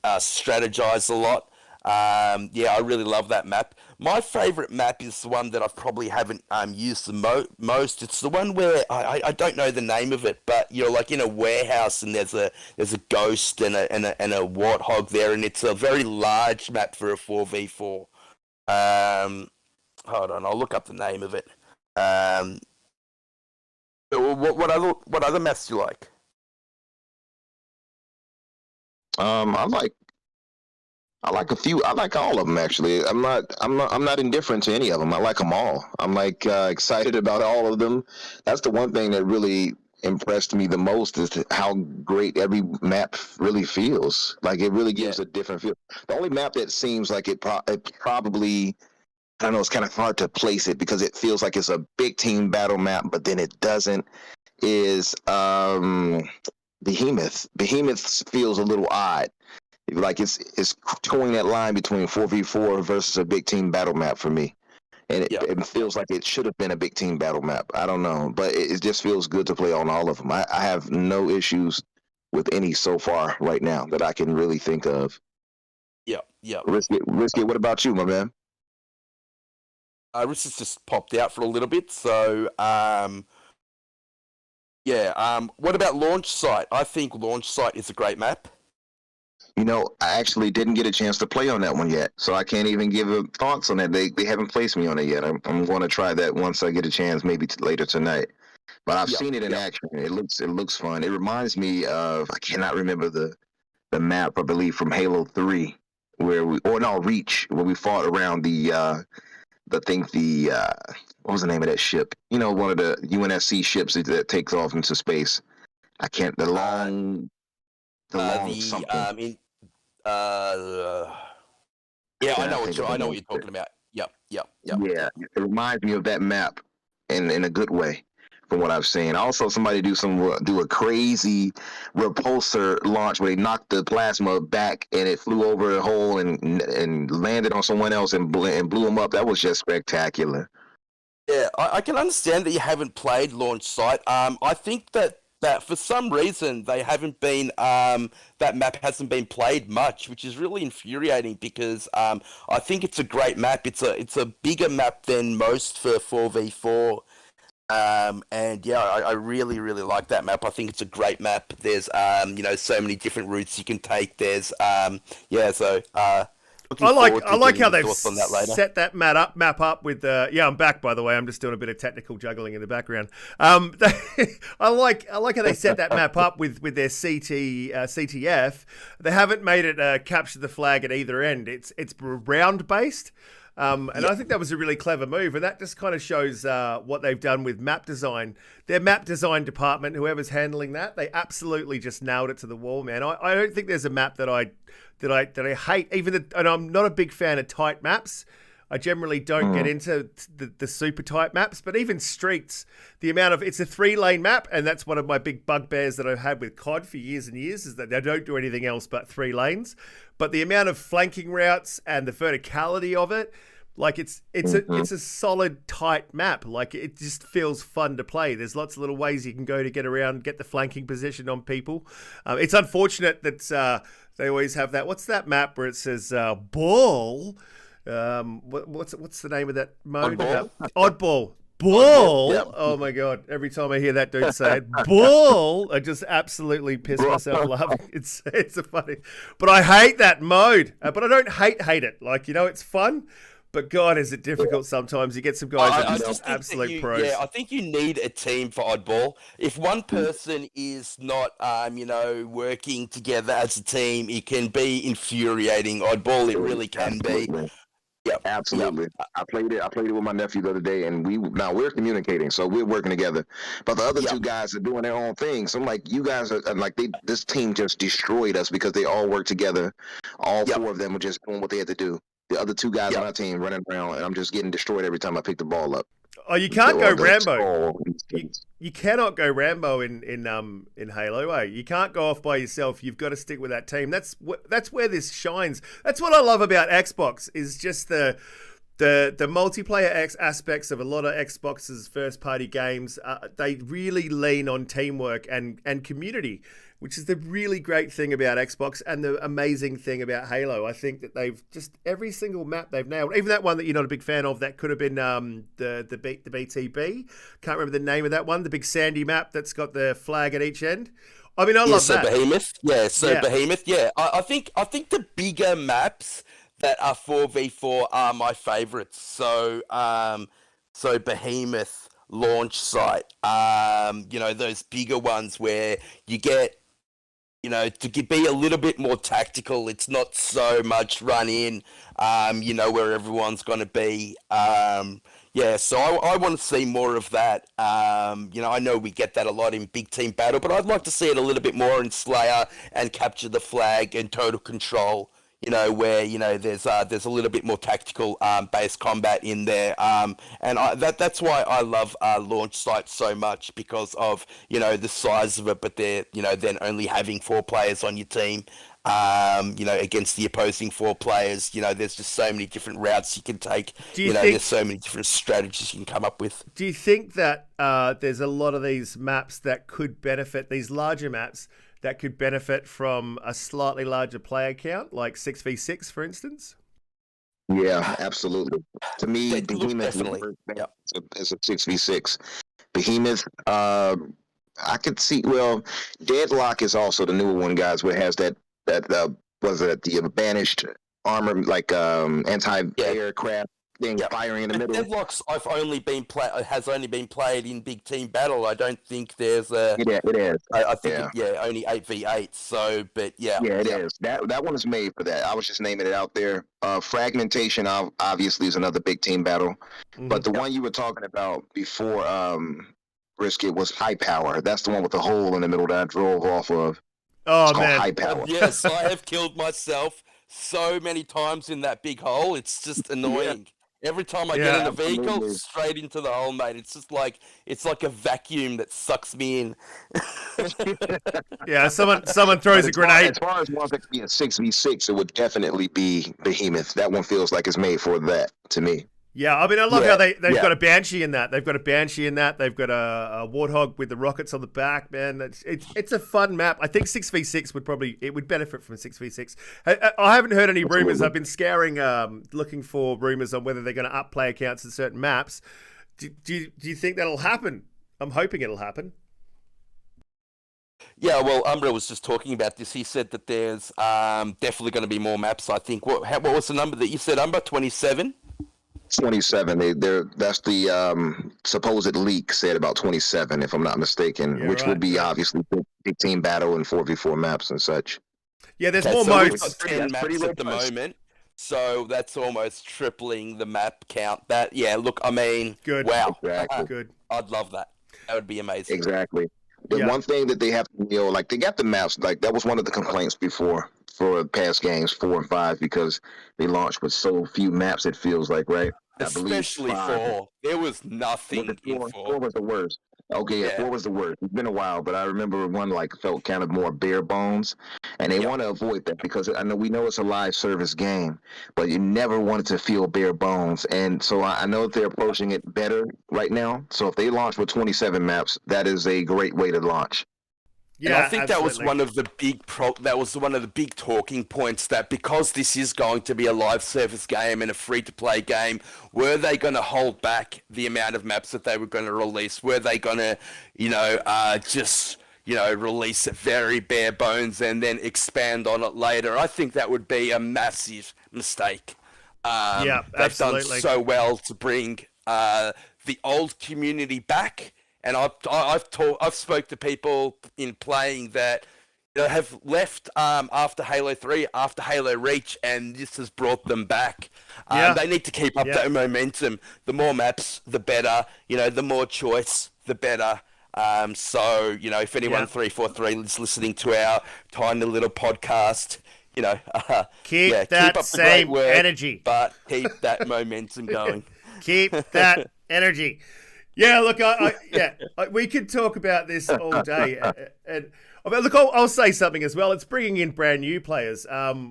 strategize a lot. Yeah, I really love that map. My favorite map is the one that I probably haven't used the most. It's the one where I don't know the name of it, but you're like in a warehouse and there's a ghost and a warthog there, and it's a very large map for a 4v4. Hold on, I'll look up the name of it. What other maps do you like? I like a few. I like all of them actually. I'm not indifferent to any of them. I like them all. I'm excited about all of them. That's the one thing that really impressed me the most is how great every map really feels. Like it really gives a different feel. The only map that seems like it probably, I don't know, it's kind of hard to place it because it feels like it's a big team battle map, but then it doesn't, is Behemoth. Behemoth feels a little odd. Like it's towing that line between 4v4 versus a big team battle map for me. And it feels like it should have been a big team battle map. I don't know, but it just feels good to play on all of them. I have no issues with any so far right now that I can really think of. Yeah. Riskit, what about you, my man? Riskit's just popped out for a little bit, so what about Launch Site? I think Launch Site is a great map. I actually didn't get a chance to play on that one yet, so I can't even give thoughts on that. They haven't placed me on it yet. I'm going to try that once I get a chance, maybe later tonight. But I've seen it in action. It looks fun. It reminds me of, I cannot remember the map, I believe from Halo 3, Reach, where we fought around what was the name of that ship? One of the UNSC ships that takes off into space. I can't. The long something. I know what you're talking about. Yep. Yeah, it reminds me of that map in a good way, from what I've seen. Also, somebody do a crazy repulsor launch where they knocked the plasma back and it flew over a hole and landed on someone else and blew them up. That was just spectacular. Yeah, I can understand that you haven't played Launch Site. I think that for some reason they haven't been that map hasn't been played much, which is really infuriating because I think it's a great map. It's a bigger map than most for 4v4. And yeah, I really, really like that map. I think it's a great map. There's so many different routes you can take. There's I like how they've set that map up with I'm back, by the way. I'm just doing a bit of technical juggling in the background. I like how they set that map up with their CTF. They haven't made it capture the flag at either end. It's round based. I think that was a really clever move, and that just kind of shows what they've done with map design. Their map design department, whoever's handling that, they absolutely just nailed it to the wall, man. I don't think there's a map that I hate. And I'm not a big fan of tight maps. I generally don't get into the super tight maps, but even streets, it's a 3-lane map, and that's one of my big bugbears that I've had with COD for years and years, is that they don't do anything else but 3 lanes. But the amount of flanking routes and the verticality of it, like it's a solid tight map. Like it just feels fun to play. There's lots of little ways you can go to get around, get the flanking position on people. It's unfortunate that they always have that. What's that map where it says ball? What's the name of that mode? Oddball. Bull! Yep. Oh my god! Every time I hear that dude say it, bull, I just absolutely piss myself laughing. It's a funny, but I hate that mode. But I don't hate it. Like, it's fun. But God, is it difficult sometimes. You get some guys that are just absolute pros. Yeah, I think you need a team for Oddball. If one person is not, working together as a team, it can be infuriating. Oddball, it really can be. Yep, absolutely. Yep. I played it with my nephew the other day, and we're communicating, so we're working together. But the other two guys are doing their own thing. So I'm like, you guys are like, this team just destroyed us because they all work together. All 4 of them were just doing what they had to do. The other 2 guys on our team running around, and I'm just getting destroyed every time I pick the ball up. Oh, you can't go Rambo. You cannot go Rambo in Halo. Eh? You can't go off by yourself. You've got to stick with that team. That's where this shines. That's what I love about Xbox, is just the multiplayer aspects of a lot of Xbox's first party games. They really lean on teamwork and community, which is the really great thing about Xbox and the amazing thing about Halo. I think that they've just, every single map they've nailed. Even that one that you're not a big fan of, that could have been the BTB. Can't remember the name of that one. The big sandy map that's got the flag at each end. I mean, I love that. Behemoth. Behemoth. Yeah, I think the bigger maps that are 4v4 are my favorites. So Behemoth, launch site, those bigger ones where you get, to be a little bit more tactical. It's not so much run in, where everyone's going to be. So I want to see more of that. I know we get that a lot in Big Team Battle, but I'd like to see it a little bit more in Slayer and Capture the Flag and Total Control. Where there's a little bit more tactical based combat in there, and that's why I love launch sites so much, because of the size of it. But they're then only having 4 players on your team, against the opposing 4 players. There's just so many different routes you can take. There's so many different strategies you can come up with. Do you think that there's a lot of these maps that could benefit, these larger maps that could benefit from a slightly larger player count, like 6v6, for instance? Yeah, absolutely. To me, Behemoth is a 6v6. Behemoth, I could see. Well, Deadlock is also the newer one, guys, where it has that the banished armor, like anti-aircraft thing firing in the middle. Deadlock's has only been played in Big Team Battle. I don't think there's a. It is. I think only 8v8. So, but it is. That one is made for that. I was just naming it out there. Fragmentation obviously is another Big Team Battle, but the one you were talking about before, Riskit, was High Power. That's the one with the hole in the middle that I drove off of. Oh, man. High Power. Yes, I have killed myself so many times in that big hole. It's just annoying. Every time I get in a vehicle, straight into the hole, mate. It's just like a vacuum that sucks me in. Someone throws a grenade. As far as ones that could be a 6v6, it would definitely be Behemoth. That one feels like it's made for that to me. Yeah, I mean, I love how they've got a Banshee in that. They've got a Warthog with the rockets on the back, man. It's a fun map. I think 6v6 would benefit from 6v6. I haven't heard any rumors. I've been scouring, looking for rumors on whether they're going to up player counts in certain maps. Do you think that'll happen? I'm hoping it'll happen. Yeah, well, Umbra was just talking about this. He said that there's definitely going to be more maps, I think. What was the number that you said, Umbra? 27? 27. That's the supposed leak said about 27, if I'm not mistaken, which would be obviously Big Team Battle and 4v4 maps and such. Yeah, there's more modes. We've got 10 maps at the moment, so that's almost tripling the map count. I mean, good. Wow, exactly. Good. I'd love that. That would be amazing. Exactly. The one thing that they have to, like, they got the maps, like that was one of the complaints before for past games 4 and 5 because they launched with so few maps. It feels like, right? I believe Especially 5. 4. There was Was nothing it in 4? 4. 4 was the worst. Okay, yeah, Yeah. 4 was the worst. It's been a while, but I remember one like felt kind of more bare bones, and they Yep. want to avoid that because we know it's a live service game, but you never want it to feel bare bones. And so I know that they're approaching it better right now. So if they launch with 27 maps, that is a great way to launch. And Yeah, I think absolutely. that was one of the big talking points, that because this is going to be a live service game and a free-to-play game, were they going to hold back the amount of maps that they were going to release? Were they going to, release it very bare bones and then expand on it later? I think that would be a massive mistake. Yeah, They've done absolutely. so well to bring the old community back. And I've spoke to people in playing that have left after Halo 3, after Halo Reach, and this has brought them back. Yeah. They need to keep up that momentum. The more maps, the better. The more choice, the better. If anyone 343 is listening to our tiny little podcast, keep keep that up same the great work, energy, but keep that momentum going. Keep that energy. Yeah, look, we could talk about this all day, and look, I'll say something as well. It's bringing in brand new players,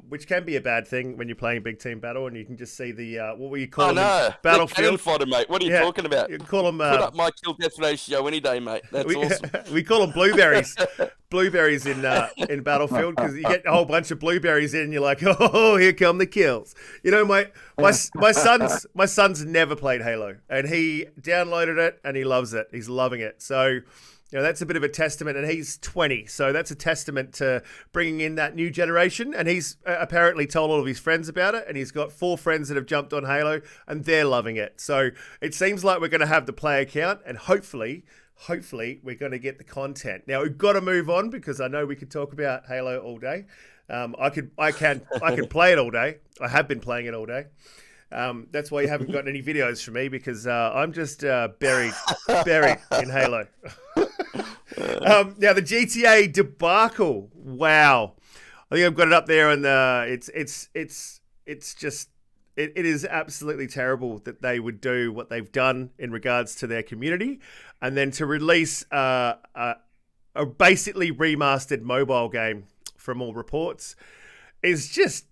which can be a bad thing when you're playing big team battle, and you can just see the what were you calling them? Battlefield fodder, mate. What are you talking about? You call them put up my kill death ratio any day, mate. That's awesome. We call them blueberries. Blueberries in Battlefield, because you get a whole bunch of blueberries in, and you're like, oh, here come the kills. My son's never played Halo, and he downloaded it and he loves it. He's loving it. So, that's a bit of a testament, and he's 20, so that's a testament to bringing in that new generation. And he's apparently told all of his friends about it, and he's got 4 friends that have jumped on Halo, and they're loving it. So it seems like we're going to have the player count, and hopefully we're going to get the content. Now we've got to move on, because I know we could talk about Halo all day. I can play it all day. I have been playing it all day. That's why you haven't gotten any videos from me, because I'm just buried in Halo. Now the GTA debacle. Wow, I think I've got it up there, and it's just. It is absolutely terrible that they would do what they've done in regards to their community, and then to release a basically remastered mobile game from all reports is just,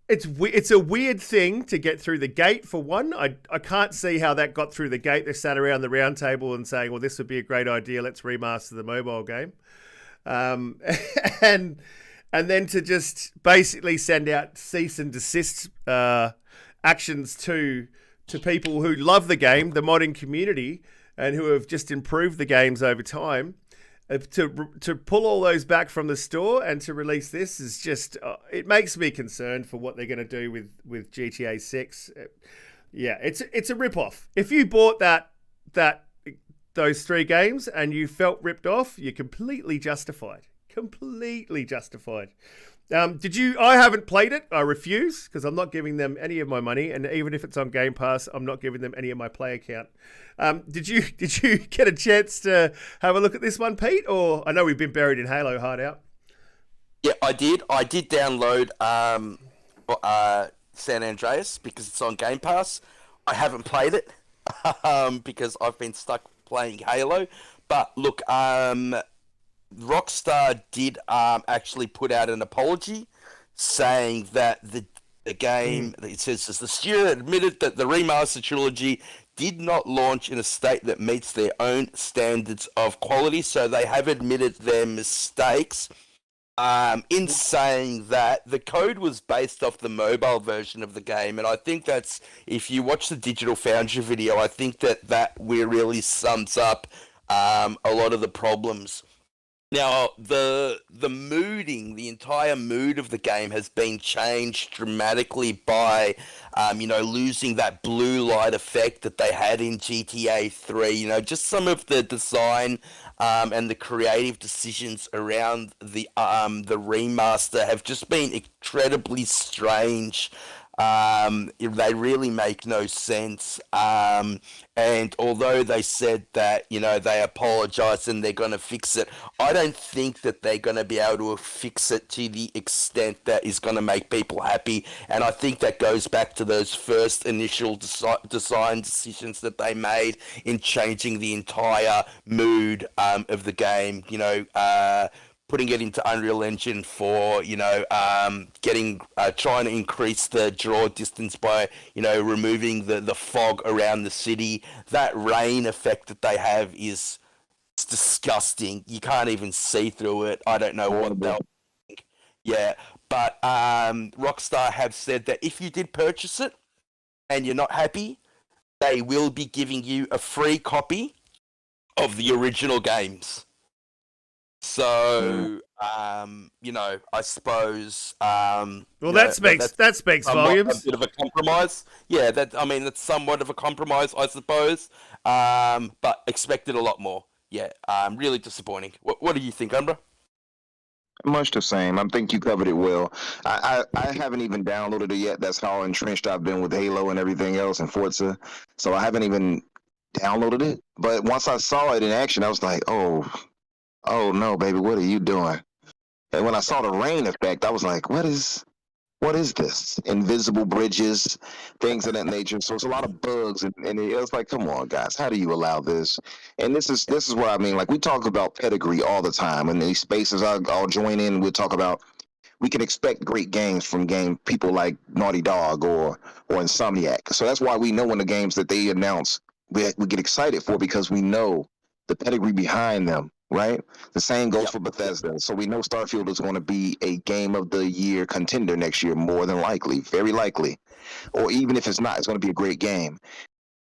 it's a weird thing to get through the gate. For one, I can't see how that got through the gate. They sat around the round table and saying, well, this would be a great idea. Let's remaster the mobile game. And then to just basically send out cease and desist actions to people who love the game, the modding community, and who have just improved the games over time. To pull all those back from the store and to release this is just, it makes me concerned for what they're going to do with GTA 6. Yeah, it's a rip-off. If you bought those 3 games and you felt ripped off, you're completely justified. Completely justified. I haven't played it. I refuse, because I'm not giving them any of my money, and even if it's on Game Pass, I'm not giving them any of my player count. Did you get a chance to have a look at this one, Pete? Or I know we've been buried in Halo hard out. Yeah, I did. I did download San Andreas because it's on Game Pass. I haven't played it because I've been stuck playing Halo. But look, Rockstar did actually put out an apology saying that the game, it says, the studio admitted that the remastered trilogy did not launch in a state that meets their own standards of quality. So they have admitted their mistakes in saying that the code was based off the mobile version of the game. And I think that's, if you watch the Digital Foundry video, I think that really sums up a lot of the problems. Now, the entire mood of the game has been changed dramatically by, losing that blue light effect that they had in GTA 3. Just some of the design and the creative decisions around the remaster have just been incredibly strange. They really make no sense. And although they said that, they apologize and they're going to fix it, I don't think that they're going to be able to fix it to the extent that is going to make people happy. And I think that goes back to those first initial design decisions that they made in changing the entire mood of the game. Putting it into Unreal Engine for, trying to increase the draw distance by, removing the fog around the city. That rain effect that they have is it's disgusting. You can't even see through it. I don't know what they'll think. Yeah, but Rockstar have said that if you did purchase it and you're not happy, they will be giving you a free copy of the original games. So, I suppose. That speaks volumes. A bit of a compromise. Yeah, that's somewhat of a compromise, I suppose. But expected a lot more. Yeah, really disappointing. What do you think, Umbra? Much the same. I think you covered it well. I haven't even downloaded it yet. That's how entrenched I've been with Halo and everything else and Forza. So I haven't even downloaded it. But once I saw it in action, I was like, oh no, baby, what are you doing? And when I saw the rain effect, I was like, what is this? Invisible bridges, things of that nature. So it's a lot of bugs, and it was like, come on, guys, how do you allow this? And this is what I mean. Like, we talk about pedigree all the time, and these spaces I'll join in. We'll talk about we can expect great games from people like Naughty Dog or Insomniac. So that's why we know when the games that they announce we get excited for, because we know the pedigree behind them. Right? The same goes for Bethesda. So we know Starfield is going to be a Game of the Year contender next year, more than likely, very likely. Or even if it's not, it's going to be a great game.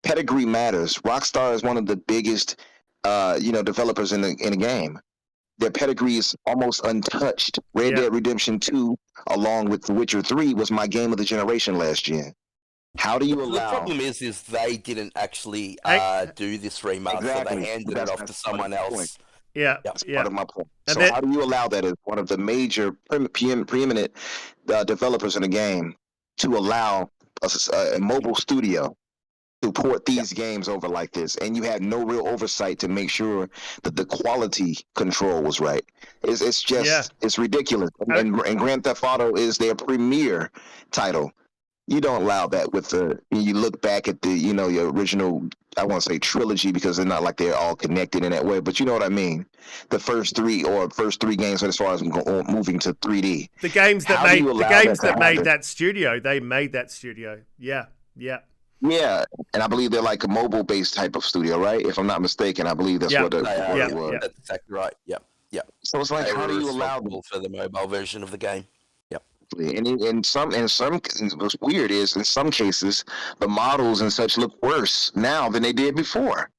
Pedigree matters. Rockstar is one of the biggest, developers in the game. Their pedigree is almost untouched. Red Dead Redemption 2, along with The Witcher 3, was my game of the generation last year. How do you allow? The problem is they didn't actually do this remaster. Exactly. They handed it off to someone else. Yeah, that's part of my point. So how do you allow that as one of the major preeminent developers in the game to allow a mobile studio to port these games over like this, and you had no real oversight to make sure that the quality control was right? It's just it's ridiculous. And Grand Theft Auto is their premier title. You don't allow that you look back at the, your original, I want to say trilogy, because they're not like they're all connected in that way, but you know what I mean? The first three games as far as moving to 3D. The games that made that studio, they made that studio. Yeah. Yeah, and I believe they're like a mobile-based type of studio, right? If I'm not mistaken, I believe that's what it was. Yeah, that's exactly right. Yeah. So it's like, how do you allow for the mobile version of the game? And what's weird is in some cases the models and such look worse now than they did before.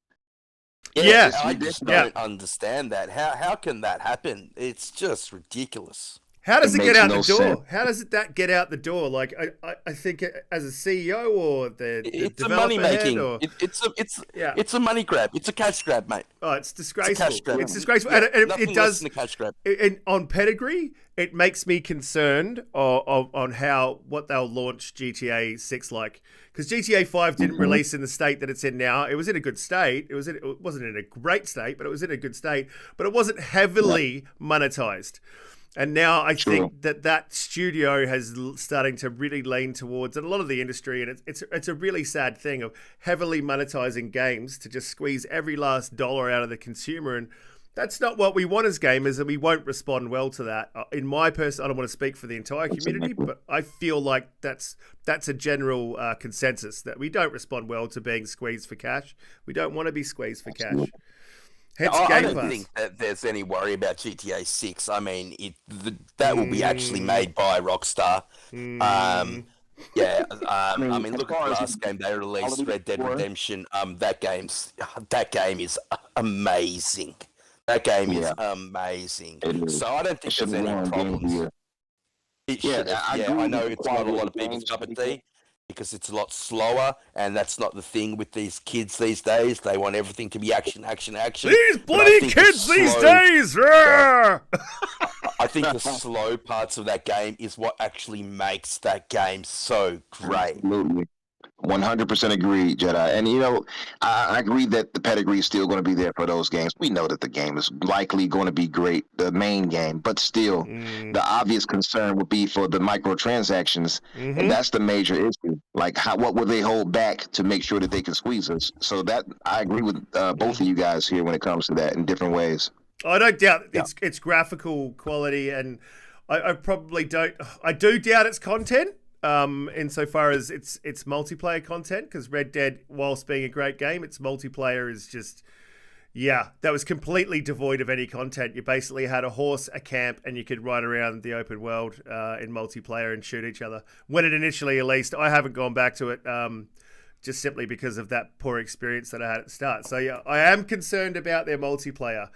I just don't understand that. How can that happen? It's just ridiculous. How does it get out the door? How does that get out the door? Like, I think as a CEO or it's a money making. It's a money grab. It's a cash grab, mate. Oh, it's disgraceful. It's disgraceful. Yeah, and it does a cash grab. On pedigree, it makes me concerned on what they'll launch GTA 6 like. Because GTA 5 didn't release in the state that it's in now. It was in a good state. It wasn't in a great state, but it was in a good state. But it wasn't heavily monetized. And now I think that studio has starting to really lean towards, and a lot of the industry, and it's a really sad thing of heavily monetizing games to just squeeze every last dollar out of the consumer. And that's not what we want as gamers, and we won't respond well to that. I don't want to speak for the entire community, but I feel like that's a general consensus that we don't respond well to being squeezed for cash. We don't want to be squeezed for cash. I don't think that there's any worry about GTA 6. I mean, that will be actually made by Rockstar. I mean, look at the last game they released, Red Dead Redemption. That game is amazing. That game is amazing. So I don't think there's any problems. I know it's not a lot of people's cup of tea, because it's a lot slower, and that's not the thing with these kids these days. They want everything to be action. These bloody kids these days! I I think the slow parts of that game is what actually makes that game so great. Absolutely. 100% agree, Jedi. And, you know, I agree that the pedigree is still going to be there for those games. We know that the game is likely going to be great, the main game, but still, the obvious concern would be for the microtransactions, and that's the major issue. Like, what will they hold back to make sure that they can squeeze us? So that I agree with both of you guys here when it comes to that in different ways. I don't doubt its graphical quality, and I probably don't. I do doubt its content. Insofar as it's multiplayer content, because Red Dead, whilst being a great game, its multiplayer is just, that was completely devoid of any content. You basically had a horse, a camp, and you could ride around the open world in multiplayer and shoot each other. When it initially released, I haven't gone back to it just simply because of that poor experience that I had at the start. So yeah, I am concerned about their multiplayer.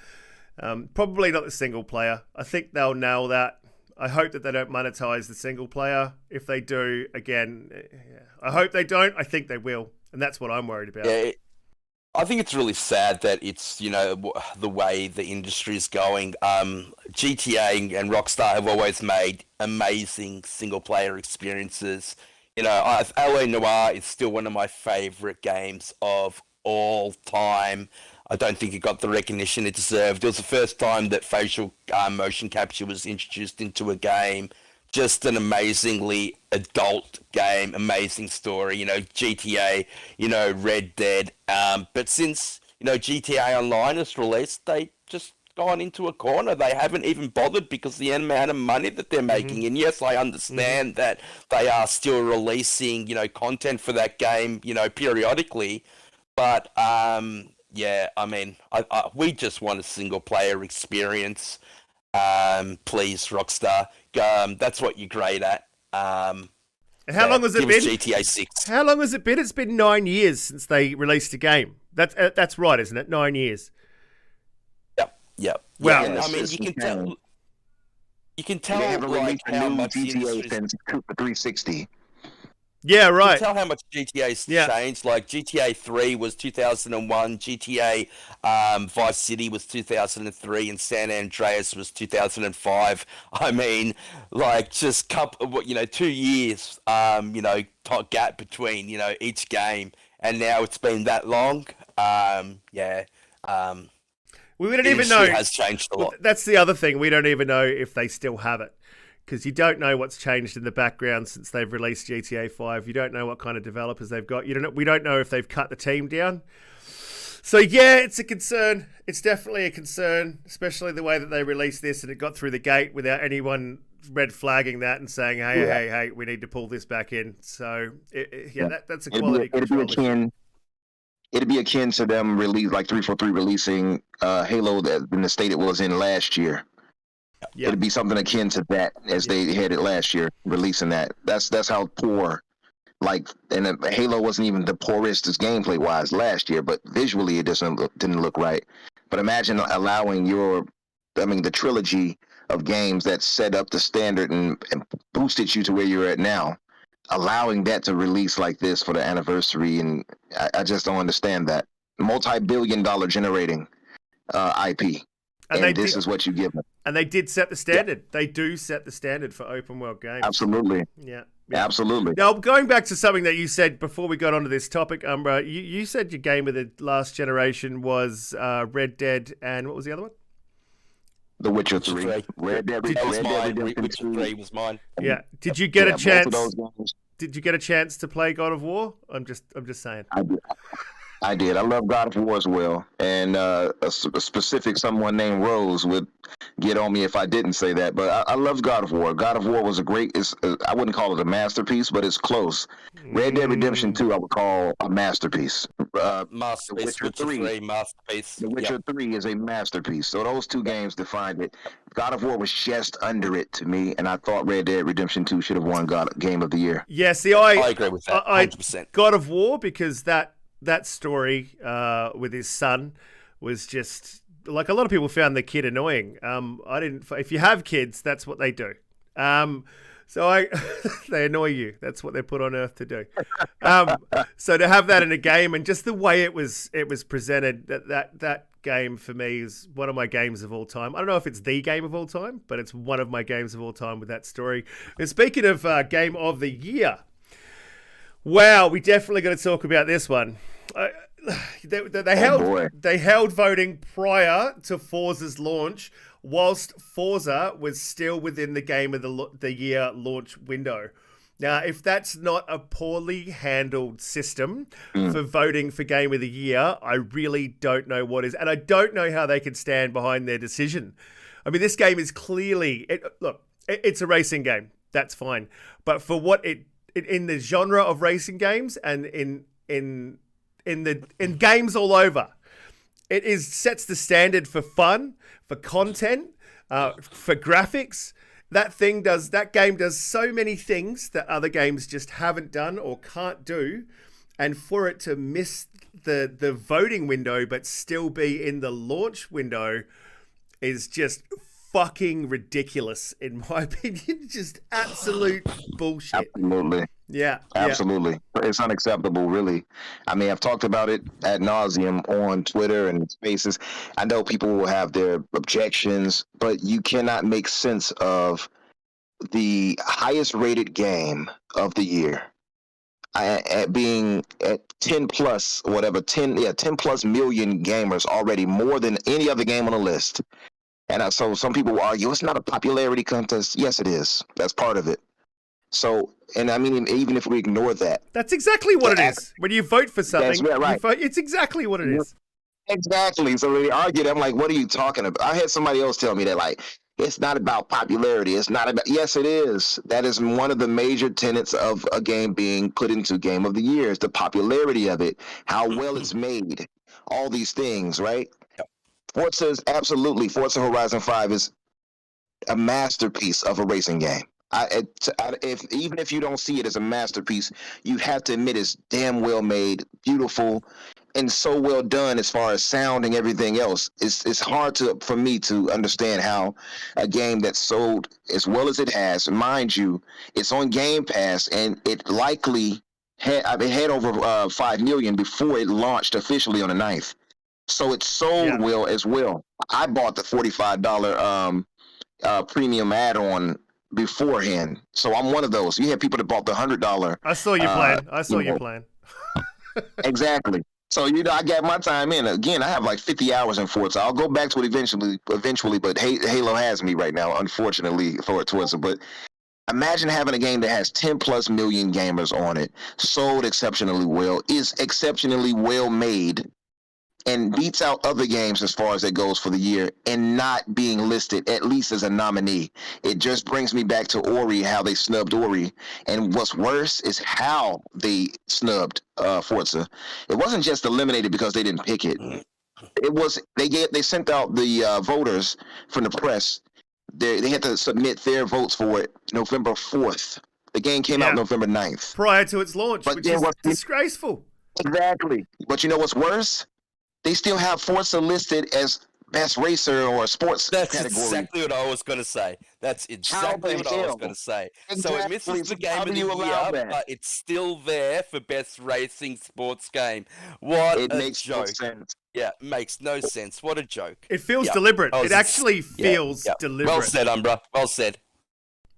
Probably not the single player. I think they'll nail that. I hope that they don't monetize the single player. If they do, again, I hope they don't. I think they will. And that's what I'm worried about. Yeah, I think it's really sad that it's, you know, the way the industry is going. GTA and Rockstar have always made amazing single-player experiences. You know, LA Noire is still one of my favorite games of all time. I don't think it got the recognition it deserved. It was the first time that facial motion capture was introduced into a game. Just an amazingly adult game, amazing story. You know, GTA, you know, Red Dead. But since, you know, GTA Online is released, they just gone into a corner. They haven't even bothered because the amount of money that they're making. And yes, I understand that they are still releasing, you know, content for that game, you know, periodically. But, yeah, I mean, we just want a single-player experience. Please, Rockstar. That's what you're great at. And how long has it been? GTA 6. How long has it been? It's been 9 years since they released a game. That's right, isn't it? 9 years. Yep. Well, yeah, I mean, you can tell. You can tell, like, how much GTA since 360. Yeah, right. You can tell how much GTA's changed. Like, GTA 3 was 2001, GTA Vice City was 2003, and San Andreas was 2005. I mean, like, just 2 years, gap between, you know, each game, and now it's been that long. We don't even know. It has changed a lot. That's the other thing. We don't even know if they still have it. Because you don't know what's changed in the background since they've released GTA 5. You don't know what kind of developers they've got. We don't know if they've cut the team down. So yeah, it's a concern. It's definitely a concern, especially the way that they released this and it got through the gate without anyone red flagging that and saying, hey, we need to pull this back in. So that's a quality control. It'd be akin to them release like 343 releasing Halo in the state it was in last year. Yeah. It'd be something akin to that as they had it last year, releasing that. That's how poor, and Halo wasn't even the poorest as gameplay wise last year, but visually it didn't look right. But imagine allowing the trilogy of games that set up the standard and boosted you to where you're at now, allowing that to release like this for the anniversary, and I just don't understand that. Multi-billion-dollar generating IP. And this is what you give them. And they did set the standard. Yeah. They do set the standard for open world games. Absolutely. Yeah. Absolutely. Now, going back to something that you said before we got onto this topic, Umbra, you said your game of the last generation was Red Dead, and what was the other one? The Witcher 3. Red Dead Redemption 3 was mine. Yeah. Did you get a chance? Did you get a chance to play God of War? I'm just saying. I did. I love God of War as well. And a specific someone named Rose would get on me if I didn't say that. But I love God of War. God of War was I wouldn't call it a masterpiece, but it's close. Red Dead Redemption 2, I would call a masterpiece. Masterpiece. The Witcher 3, masterpiece. The Witcher 3 is a masterpiece. So those two games defined it. God of War was just under it to me, and I thought Red Dead Redemption 2 should have won Game of the Year. Yeah, see, I agree with that, 100%. God of War, because that story with his son was just like, a lot of people found the kid annoying. I didn't. If you have kids, that's what they do. So they annoy you. That's what they're put on Earth to do. So to have that in a game and just the way it was presented, that game for me is one of my games of all time. I don't know if it's the game of all time, but it's one of my games of all time with that story. And speaking of game of the year, wow, we definitely got to talk about this one. They held voting prior to Forza's launch, whilst Forza was still within the game of the year launch window. Now, if that's not a poorly handled system for voting for Game of the Year, I really don't know what is. And I don't know how they can stand behind their decision. I mean, this game is clearly... it's a racing game. That's fine. But for what in the genre of racing games and in games all over, it sets the standard for fun, for content, for graphics. That game does so many things that other games just haven't done or can't do, and for it to miss the voting window but still be in the launch window is just fucking ridiculous, in my opinion. Just absolute bullshit. Absolutely. Yeah. Absolutely. It's unacceptable, really. I mean, I've talked about it ad nauseum on Twitter and Spaces. I know people will have their objections, but you cannot make sense of the highest rated game of the year at being at 10 plus, whatever, 10 plus million gamers already, more than any other game on the list. And so some people will argue it's not a popularity contest. Yes, it is. That's part of it. So, and I mean, even if we ignore that, that's exactly what it is. When you vote for something, right. It's exactly what it is. Exactly. So when they argued, I'm like, what are you talking about? I had somebody else tell me that, like, it's not about popularity. It's not about, yes, it is. That is one of the major tenets of a game being put into Game of the Year, is the popularity of it, how well it's made, all these things, right? Forza Horizon 5 is a masterpiece of a racing game. Even if you don't see it as a masterpiece, you have to admit it's damn well made, beautiful, and so well done as far as sound and everything else. It's hard for me to understand how a game that's sold as well as it has, mind you, it's on Game Pass, and it likely had over 5 million before it launched officially on the 9th. So it sold well as well. I bought the $45 premium add-on beforehand, so I'm one of those. You had people that bought the $100. I saw you playing. I saw you playing. Exactly. So I got my time in. Again, I have like 50 hours in Forza. I'll go back to it eventually. But Halo has me right now, unfortunately, for Forza. But imagine having a game that has 10 plus million gamers on it, sold exceptionally well, is exceptionally well made, and beats out other games as far as it goes for the year, and not being listed at least as a nominee. It just brings me back to Ori, how they snubbed Ori. And what's worse is how they snubbed Forza. It wasn't just eliminated because they didn't pick it. It was they sent out the voters from the press. They had to submit their votes for it November 4th. The game came out November 9th. Prior to its launch, which is disgraceful. Exactly. But you know what's worse? They still have Forza listed as best racer or sports category. That's exactly what I was going to say. That's exactly what I was going to say. Exactly. So it misses the Game of the Year, but it's still there for best racing sports game. What a joke. No sense. Yeah, makes no sense. What a joke. It feels deliberate. It actually feels deliberate. Well said, Umbra. Well said.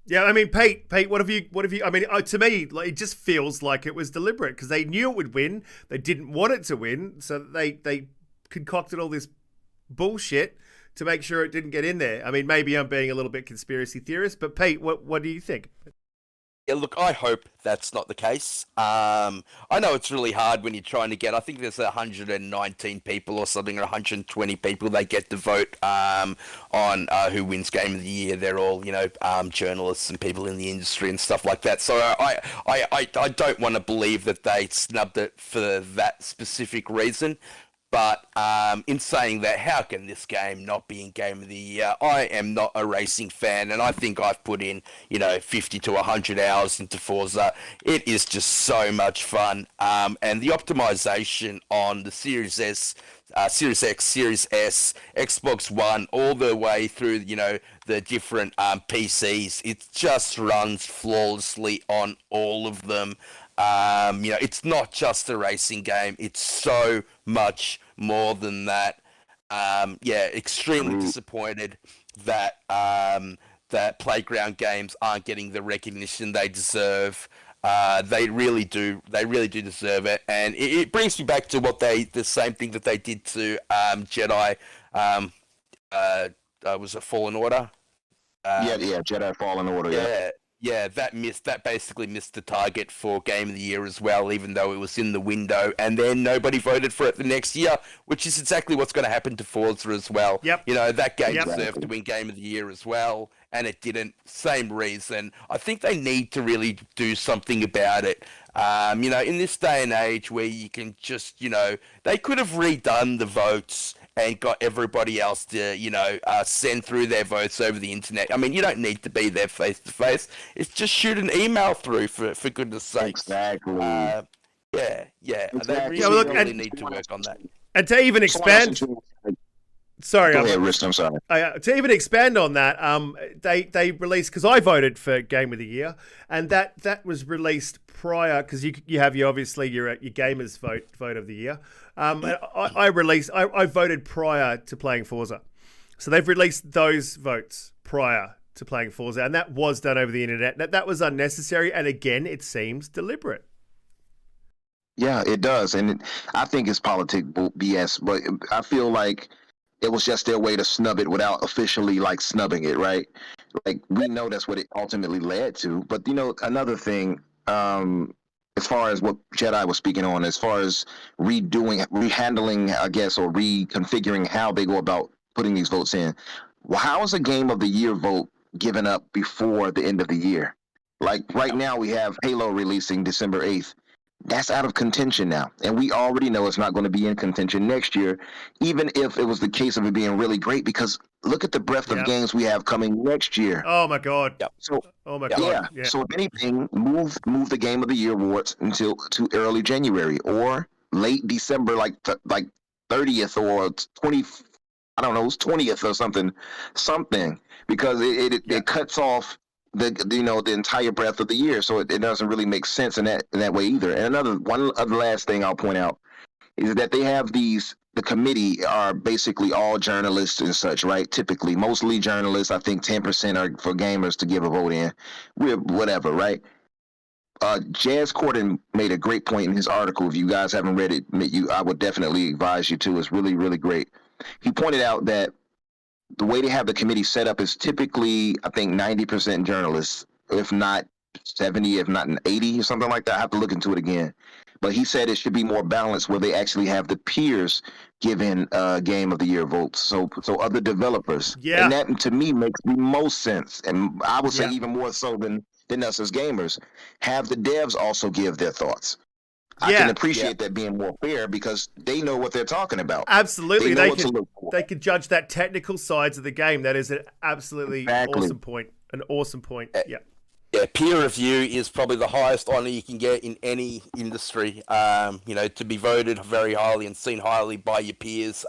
Yeah, I mean, Pete, what have you? I mean, to me, it just feels like it was deliberate because they knew it would win. They didn't want it to win, so they concocted all this bullshit to make sure it didn't get in there. I mean, maybe I'm being a little bit conspiracy theorist, but Pete, what do you think? Yeah, look, I hope that's not the case. I know it's really hard when you're trying to get, I think there's 119 people or something, or 120 people they get to vote on who wins Game of the Year. They're all, journalists and people in the industry and stuff like that. So I don't want to believe that they snubbed it for that specific reason. But in saying that, how can this game not be in Game of the Year? I am not a racing fan, and I think I've put in, 50 to 100 hours into Forza. It is just so much fun. And the optimization on the Series S, Series X, Series S, Xbox One, all the way through, the different PCs, it just runs flawlessly on all of them. It's not just a racing game. It's so much more than that. Extremely disappointed that that Playground games aren't getting the recognition they deserve. They really do. They really do deserve it, and it brings me back to the same thing that they did to Jedi. Was it Fallen Order? Jedi Fallen Order. That basically missed the target for Game of the Year as well, even though it was in the window, and then nobody voted for it the next year, which is exactly what's going to happen to Forza as well. Yep. That game deserved to win Game of the Year as well, and it didn't. Same reason. I think they need to really do something about it. In this day and age where you can just, they could have redone the votes and got everybody else to, send through their votes over the internet. I mean, you don't need to be there face to face. It's just shoot an email through for goodness sakes. Exactly. They Exactly. really need to work on that. And to even expand, sorry, Go ahead, Rist, I'm sorry. To even expand on that, they released, because I voted for Game of the Year, and that was released prior, because you have your gamers vote of the year. And I voted prior to playing Forza, so they've released those votes prior to playing Forza, and that was done over the internet. That was unnecessary, and again, it seems deliberate. Yeah, it does, and I think it's political BS, but I feel like it was just their way to snub it without officially snubbing it, right? Like, we know that's what it ultimately led to. But another thing, as far as what Jedi was speaking on, as far as rehandling, I guess, or reconfiguring how they go about putting these votes in. Well, how is a Game of the Year vote given up before the end of the year? Like right now, we have Halo releasing December 8th. That's out of contention now. And we already know it's not going to be in contention next year, even if it was the case of it being really great, because look at the breadth of games we have coming next year. Oh, my God. Yep. Yeah. So if anything, move the Game of the Year awards to early January or late December, like 30th or 20th, I don't know, it's 20th or something, because it cuts off the entire breadth of the year, so it doesn't really make sense in that way either. And one other last thing I'll point out is that they have the committee are basically all journalists and such, right? Typically, mostly journalists. I think 10% are for gamers to give a vote in. Whatever, right? Jazz Corden made a great point in his article. If you guys haven't read it, I would definitely advise you to. It's really, really great. He pointed out that the way they have the committee set up is typically, I think, 90% journalists, if not 70, if not 80 or something like that. I have to look into it again. But he said it should be more balanced, where they actually have the peers giving Game of the Year votes. So other developers. Yeah. And that, to me, makes the most sense. And I would say even more so than us as gamers. Have the devs also give their thoughts. I can appreciate that being more fair, because they know what they're talking about. Absolutely. They know what to look for. They could judge that technical sides of the game. That is an absolutely awesome point. An awesome point. Yeah. Yeah, peer review is probably the highest honor you can get in any industry. To be voted very highly and seen highly by your peers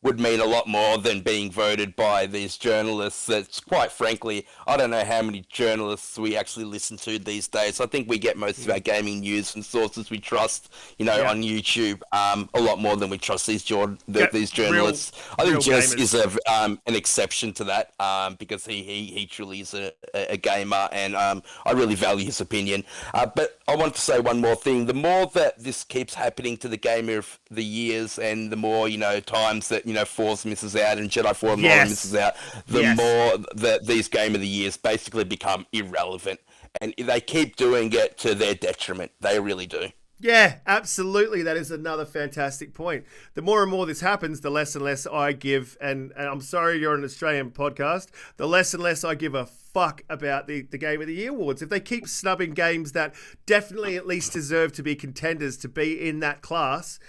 would mean a lot more than being voted by these journalists. That's, quite frankly, I don't know how many journalists we actually listen to these days. I think we get most of our gaming news from sources we trust, on YouTube, a lot more than we trust these journalists. I think Jess is an exception to that, because he truly is a gamer, and I really value his opinion. But I want to say one more thing. The more that this keeps happening to the Gamer of the Years, and the more, times that, Forza misses out and Jedi Fallen Order misses out, the more that these Game of the Years basically become irrelevant. And they keep doing it to their detriment. They really do. Yeah, absolutely. That is another fantastic point. The more and more this happens, the less and less I give, and I'm sorry you're an Australian podcast, the less and less I give a fuck about the Game of the Year awards. If they keep snubbing games that definitely at least deserve to be contenders to be in that class,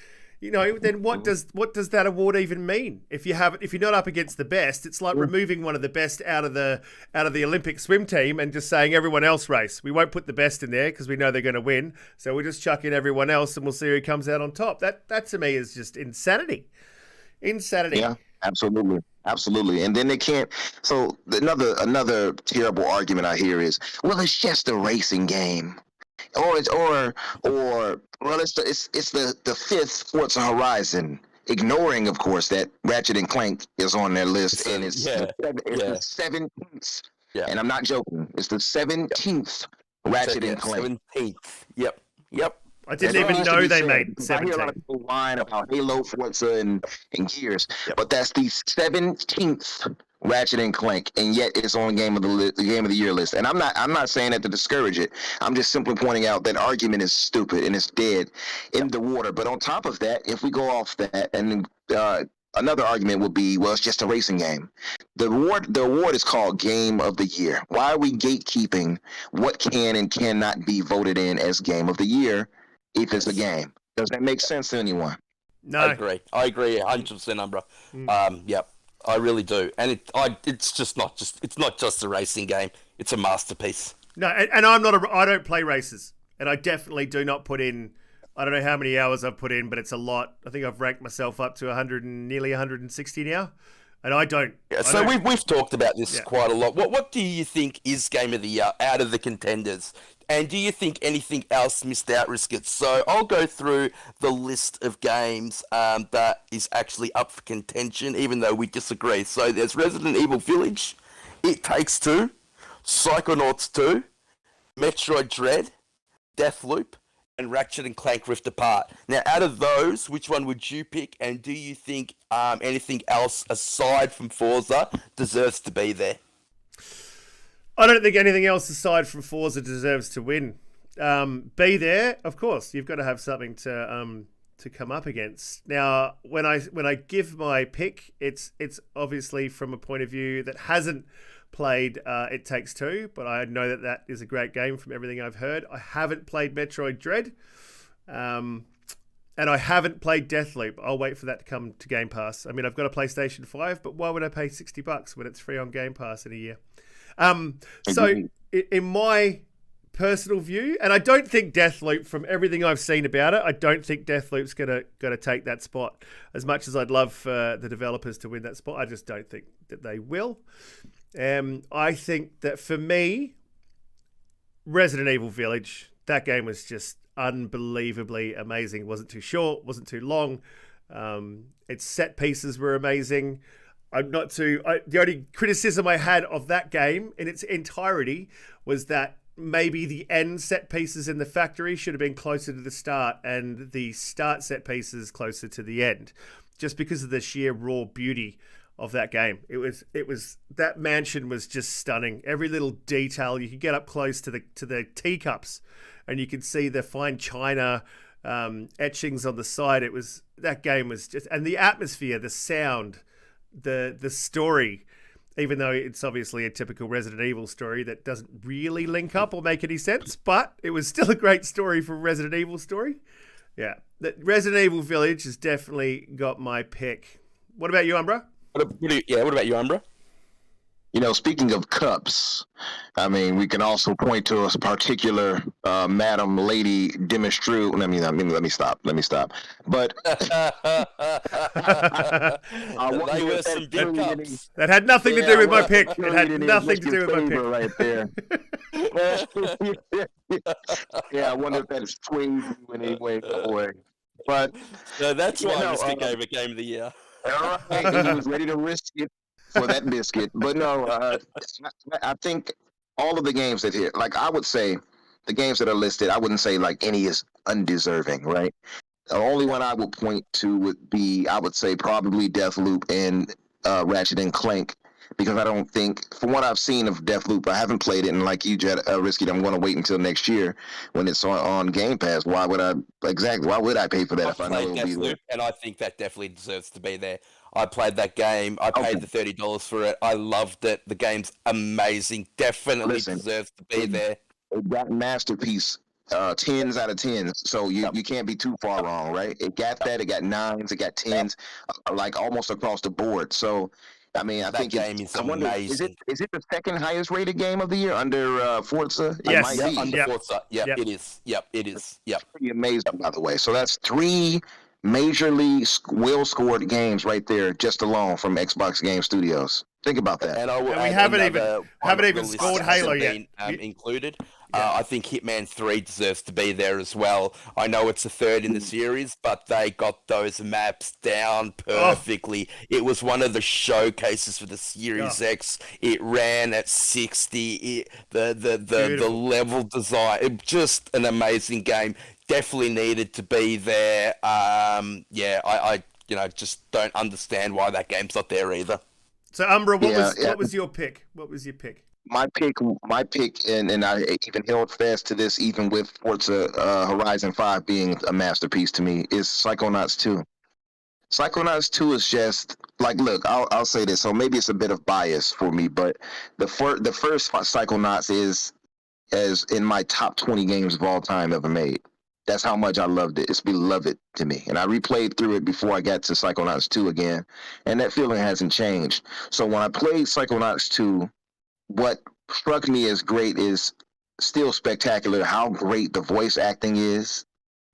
then what does that award even mean? If you're not up against the best, it's like removing one of the best out of the Olympic swim team and just saying everyone else race. We won't put the best in there because we know they're going to win, so we'll just chuck in everyone else and we'll see who comes out on top. That to me is just insanity. Yeah, absolutely. And then they can't. So another terrible argument I hear is, well, it's just a racing game. Or well, it's the fifth Forza Horizon, ignoring, of course, that Ratchet and Clank is on their list, and it's the 17th. Yeah. And I'm not joking. It's the 17th Ratchet and Clank. 17th. Yep. I didn't even know they made 17. I hear a lot of people whine about Halo, Forza, and Gears, but that's the 17th Ratchet and Clank, and yet it's on Game of the Year list. And I'm not saying that to discourage it. I'm just simply pointing out that argument is stupid and it's dead in the water. But on top of that, if we go off that, and another argument would be, well, it's just a racing game. The award is called Game of the Year. Why are we gatekeeping what can and cannot be voted in as Game of the Year if it's a game? Does that make sense to anyone? No. I agree 100%, Umbra. Yep. I really do, and it's not just a racing game. It's a masterpiece. No, and I don't play races, and I definitely do not put in. I don't know how many hours I've put in, but it's a lot. I think I've ranked myself up to nearly 160 now, and I don't. Yeah, so we've talked about this quite a lot. What do you think is Game of the Year out of the contenders? And do you think anything else missed out, Riskit? So I'll go through the list of games that is actually up for contention, even though we disagree. So there's Resident Evil Village, It Takes Two, Psychonauts 2, Metroid Dread, Deathloop, and Ratchet and Clank Rift Apart. Now, out of those, which one would you pick? And do you think anything else aside from Forza deserves to be there? I don't think anything else aside from Forza deserves to win. Be there, of course. You've got to have something to come up against. Now, when I give my pick, it's obviously from a point of view that hasn't played It Takes Two, but I know that is a great game from everything I've heard. I haven't played Metroid Dread, and I haven't played Deathloop. I'll wait for that to come to Game Pass. I mean, I've got a PlayStation 5, but why would I pay $60 when it's free on Game Pass in a year? So in my personal view, and I don't think Deathloop, from everything I've seen about it, I don't think Deathloop's gonna take that spot. As much as I'd love for the developers to win that spot, I just don't think that they will. I think that for me, Resident Evil Village, that game was just unbelievably amazing. It wasn't too short, wasn't too long. Its set pieces were amazing. The only criticism I had of that game in its entirety was that maybe the end set pieces in the factory should have been closer to the start and the start set pieces closer to the end, just because of the sheer raw beauty of that game. It was that mansion was just stunning. Every little detail, you could get up close to the teacups and you could see the fine china etchings on the side. That game was just, and the atmosphere, the sound, the story, even though it's obviously a typical Resident Evil story that doesn't really link up or make any sense, but it was still a great story for a Resident Evil story. Yeah, the Resident Evil Village has definitely got my pick. What about you, Umbra? What about you, Umbra? Speaking of cups, I mean, we can also point to a particular Madam Lady Demistru. Let me stop. But they were some big cups. That had nothing to do with my pick. It had nothing to do with my pick. Right there. Yeah, I wonder if that is swayed you in any way. But that's why Riskit gave it Game of the Year. All right, he was ready to risk it for that biscuit. But no, I think all of the games that here, like I would say, the games that are listed, I wouldn't say like any is undeserving, right? The only one I would point to would be, I would say probably Deathloop and Ratchet and Clank, because I don't think, from what I've seen of Deathloop, I haven't played it, and like you, Riskit, I'm going to wait until next year when it's on Game Pass. Why would I pay for that if I know it'll be there? And I think that definitely deserves to be there. I played that game. I paid the $30 for it. I loved it. The game's amazing. Definitely deserves to be there. That masterpiece tens out of tens. So you can't be too far wrong, right? It got that. It got nines. It got tens, like almost across the board. So, I mean, I That think game is I wonder, amazing. is it the second highest rated game of the year under Forza? It Yes. might Yeah, be. under Yep. Forza. Yep, Yep. it is. Yep, it is. Yep. Pretty amazing, by the way. So that's 3 majorly well-scored games right there, just alone from Xbox Game Studios. Think about that. And I will And we add haven't another even one on the even list scored that hasn't Halo yet. been, included. Yeah. I think Hitman 3 deserves to be there as well. I know it's the third in the series, but they got those maps down perfectly. It was one of the showcases for the Series X. It ran at 60. The level design, just an amazing game. Definitely needed to be there. I just don't understand why that game's not there either. So Umbra, what was your pick? What was your pick? My pick, and I even held fast to this, even with Forza Horizon 5 being a masterpiece to me, is Psychonauts 2. Psychonauts 2 is just like, look, I'll say this, so maybe it's a bit of bias for me, but the first Psychonauts is as in my top 20 games of all time ever made. That's how much I loved it. It's beloved to me. And I replayed through it before I got to Psychonauts 2 again, and that feeling hasn't changed. So when I played Psychonauts 2, what struck me as great is still spectacular how great the voice acting is,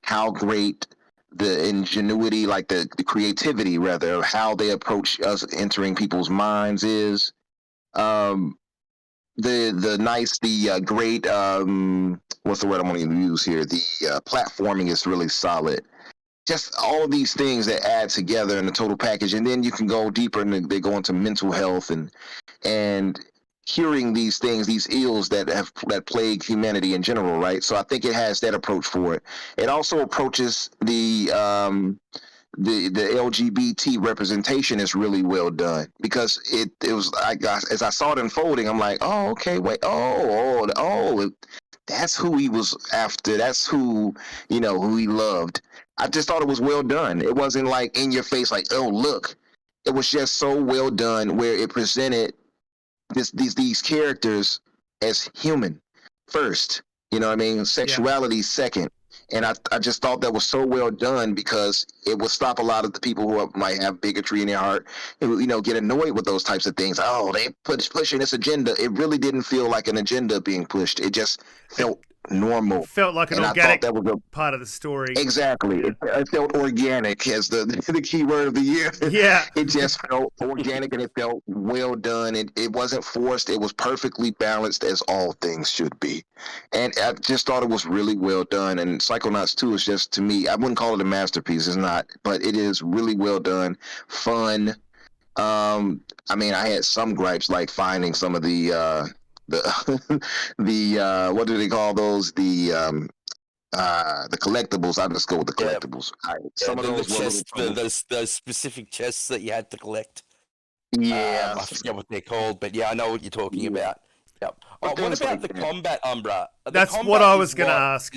how great the ingenuity, like the creativity, rather, of how they approach us entering people's minds is. Great, what's the word I'm going to use here? The platforming is really solid. Just all of these things that add together in the total package, and then you can go deeper and they go into mental health and curing these things, these ills that plague humanity in general, right? So I think it has that approach for it. It also approaches the LGBT representation is really well done, because it was, as I saw it unfolding, I'm like, oh, okay, wait, that's who he was after. That's who he loved. I just thought it was well done. It wasn't like in your face, like, oh, look. It was just so well done, where it presented these characters as human first. You know what I mean? Sexuality second. And I just thought that was so well done, because it would stop a lot of the people who might have bigotry in their heart, who, get annoyed with those types of things. Oh, they pushing this agenda. It really didn't feel like an agenda being pushed. It just felt normal. Felt like an organic part of the story. Exactly. Yeah. It felt organic as the key word of the year. Yeah. It just felt organic, and it felt well done. It wasn't forced. It was perfectly balanced, as all things should be. And I just thought it was really well done. And Psychonauts 2 is just, to me, I wouldn't call it a masterpiece. It's not. But it is really well done. Fun. I mean, I had some gripes, like finding some of the what do they call those? The collectibles. I'll just go with the collectibles. Some of those specific chests that you had to collect. Yeah, I forget what they're called, but yeah, I know what you're talking about. Yep. What about the combat, Umbra? That's what I was going to ask.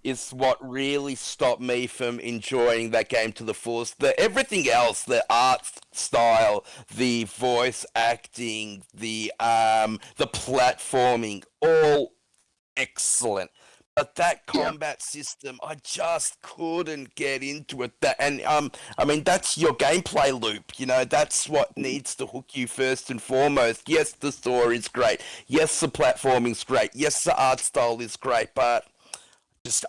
Is what really stopped me from enjoying that game to the fullest. Everything else, the art style, the voice acting, the platforming, all excellent. But that combat system, I just couldn't get into it. I mean, that's your gameplay loop. That's what needs to hook you first and foremost. Yes, the story's great. Yes, the platforming's great. Yes, the art style is great. But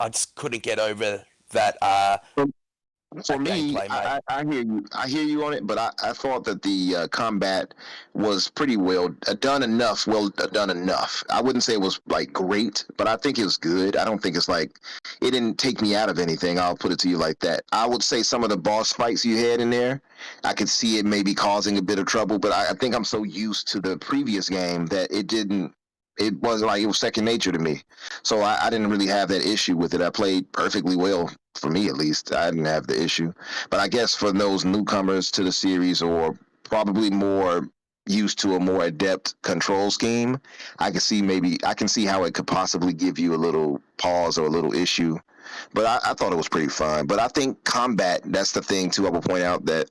I just couldn't get over that. For me, I hear you on it, but I thought that the combat was pretty well done enough. I wouldn't say it was like great, but I think it was good. I don't think it's like, it didn't take me out of anything. I'll put it to you like that. I would say some of the boss fights you had in there, I could see it maybe causing a bit of trouble, but I think I'm so used to the previous game that it wasn't like, it was second nature to me. So I didn't really have that issue with it. I played perfectly well, for me at least. I didn't have the issue. But I guess for those newcomers to the series, or probably more used to a more adept control scheme, I can see how it could possibly give you a little pause or a little issue. But I thought it was pretty fun. But I think combat, that's the thing too. I will point out that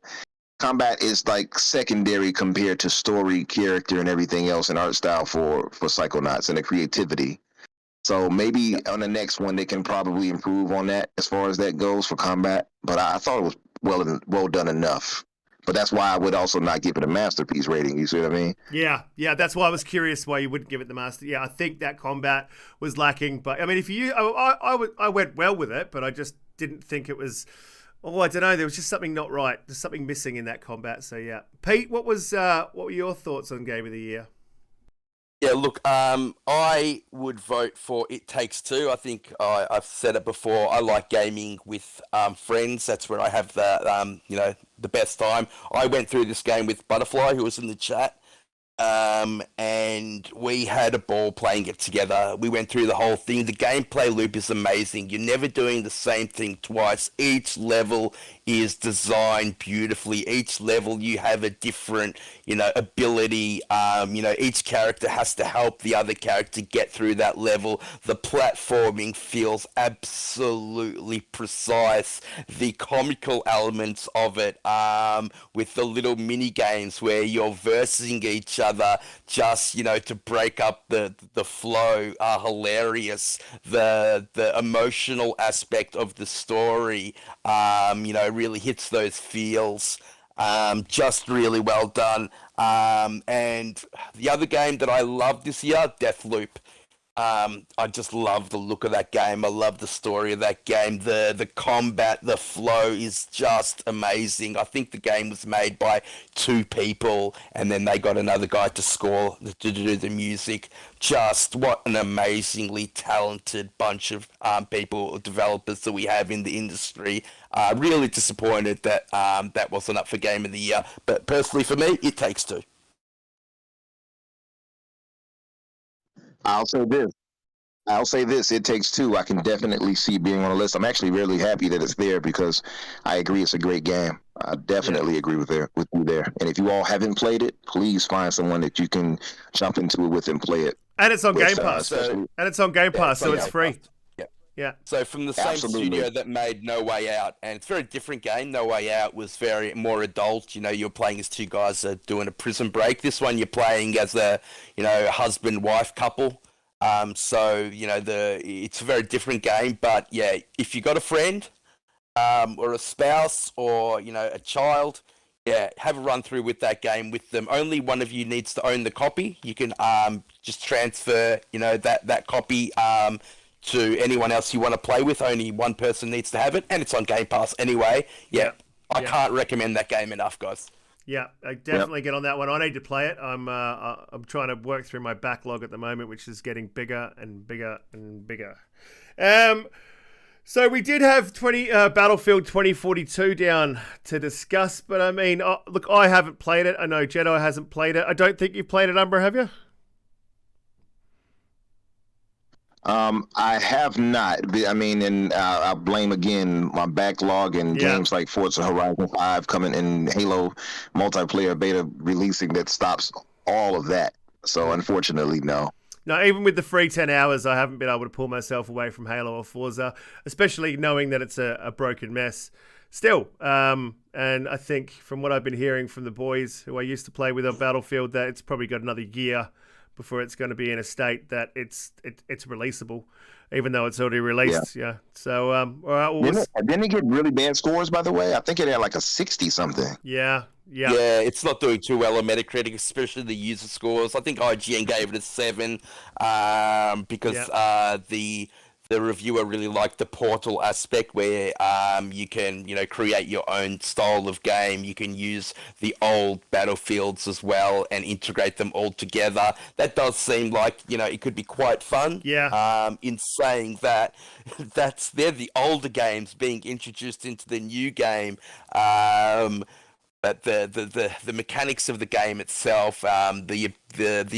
combat is like secondary compared to story, character, and everything else, and art style for Psychonauts, and the creativity. So maybe on the next one they can probably improve on that as far as that goes for combat. But I thought it was well done enough. But that's why I would also not give it a masterpiece rating. You see what I mean? Yeah, that's why I was curious why you wouldn't give it the master. Yeah, I think that combat was lacking, but I mean, I went well with it, but I just didn't think it was. Oh, I don't know. There was just something not right. There's something missing in that combat. So yeah, Pete, what were your thoughts on Game of the Year? Yeah, look, I would vote for It Takes Two. I think I've said it before. I like gaming with friends. That's where I have the best time. I went through this game with Butterfly, who was in the chat. And we had a ball playing it together. We went through the whole thing. The gameplay loop is amazing. You're never doing the same thing twice. Each level is designed beautifully. Each level you have a different, ability. Each character has to help the other character get through that level. The platforming feels absolutely precise. The comical elements of it, with the little mini games where you're versing each other just to break up the flow, are hilarious. The emotional aspect of the story really hits those feels, just really well done. And the other game that I loved this year, Deathloop. I just love the look of that game. I love the story of that game. The combat, the flow is just amazing. I think the game was made by two people, and then they got another guy to do the music. Just what an amazingly talented bunch of people, developers that we have in the industry. Really disappointed that that wasn't up for Game of the Year. But personally, for me, It Takes Two. I'll say this. I'll say this. It Takes Two. I can definitely see being on the list. I'm actually really happy that it's there because I agree it's a great game. I definitely agree with you there. And if you all haven't played it, please find someone that you can jump into it with and play it. And it's on with, Game Pass. So it's free. Yeah. So from the same studio that made No Way Out, and it's a very different game. No Way Out was very more adult. You're playing as two guys doing a prison break. This one you're playing as a husband-wife couple. It's a very different game. But yeah, if you got a friend, or a spouse, or a child, yeah, have a run through with that game with them. Only one of you needs to own the copy. You can just transfer that copy to anyone else you want to play with. Only one person needs to have it, and it's on Game Pass anyway. Yeah, I can't recommend that game enough, guys. Yeah, I definitely get on that one. I need to play it. I'm trying to work through my backlog at the moment, which is getting bigger and bigger and bigger. So we did have Battlefield 2042 down to discuss, but I mean, look, I haven't played it. I know Jedi hasn't played it. I don't think you've played it, Umbra, have you? I have not. I mean, and I blame again my backlog and games like Forza Horizon 5 coming and Halo multiplayer beta releasing that stops all of that. So unfortunately, no. No, even with the free 10 hours, I haven't been able to pull myself away from Halo or Forza, especially knowing that it's a broken mess. Still, and I think from what I've been hearing from the boys who I used to play with on Battlefield, that it's probably got another year before it's going to be in a state that it's releasable, even though it's already released. Yeah. So, all right. Well, didn't it get really bad scores, by the way? I think it had like a 60 something. Yeah. Yeah, it's not doing too well on Metacritic, especially the user scores. I think IGN gave it a 7 because the reviewer really liked the Portal aspect where you can, create your own style of game. You can use the old Battlefields as well and integrate them all together. That does seem like, it could be quite fun. Yeah. In saying that, they're the older games being introduced into the new game. But the mechanics of the game itself, the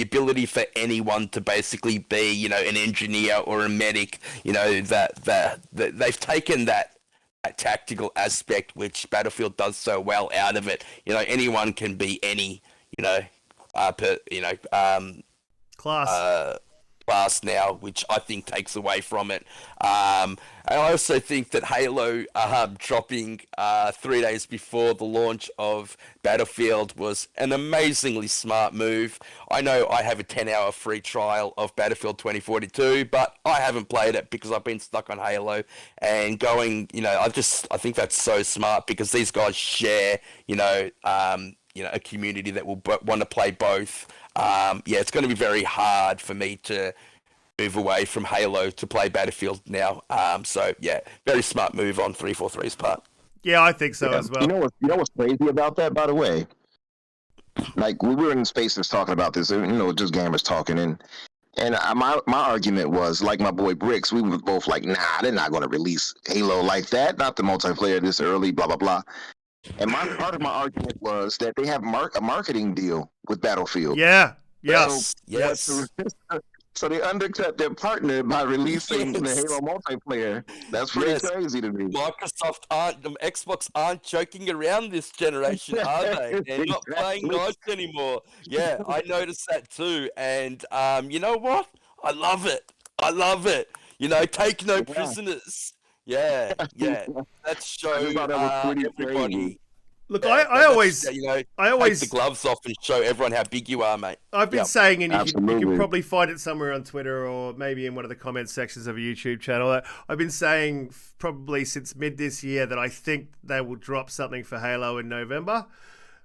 ability for anyone to basically be, an engineer or a medic, that they've taken that tactical aspect which Battlefield does so well out of it. Anyone can be any, class. class now, which I think takes away from it. And I also think that Halo dropping 3 days before the launch of Battlefield was an amazingly smart move. I know I have a 10-hour free trial of Battlefield 2042, but I haven't played it because I've been stuck on Halo. And going, I think that's so smart because these guys share, a community that will want to play both. It's going to be very hard for me to move away from Halo to play Battlefield now. Very smart move on 343's part. Yeah, I think so as well. You know what's crazy about that, by the way? Like, we were in spaces talking about this, just gamers talking, and my argument was, like my boy Bricks, we were both like, nah, they're not going to release Halo like that, not the multiplayer this early, blah, blah, blah. And part of my argument was that they have a marketing deal with Battlefield. Yeah. Yes. So they undercut their partner by releasing the Halo multiplayer. That's pretty crazy to me. Xbox aren't joking around this generation, are they? They're not playing nice anymore. Yeah, I noticed that too. And you know what? I love it. Take no prisoners. Yeah. Let's show everybody. Look, I always take the gloves off and show everyone how big you are, mate. I've been saying, and you can probably find it somewhere on Twitter or maybe in one of the comment sections of a YouTube channel. I've been saying probably since mid this year that I think they will drop something for Halo in November.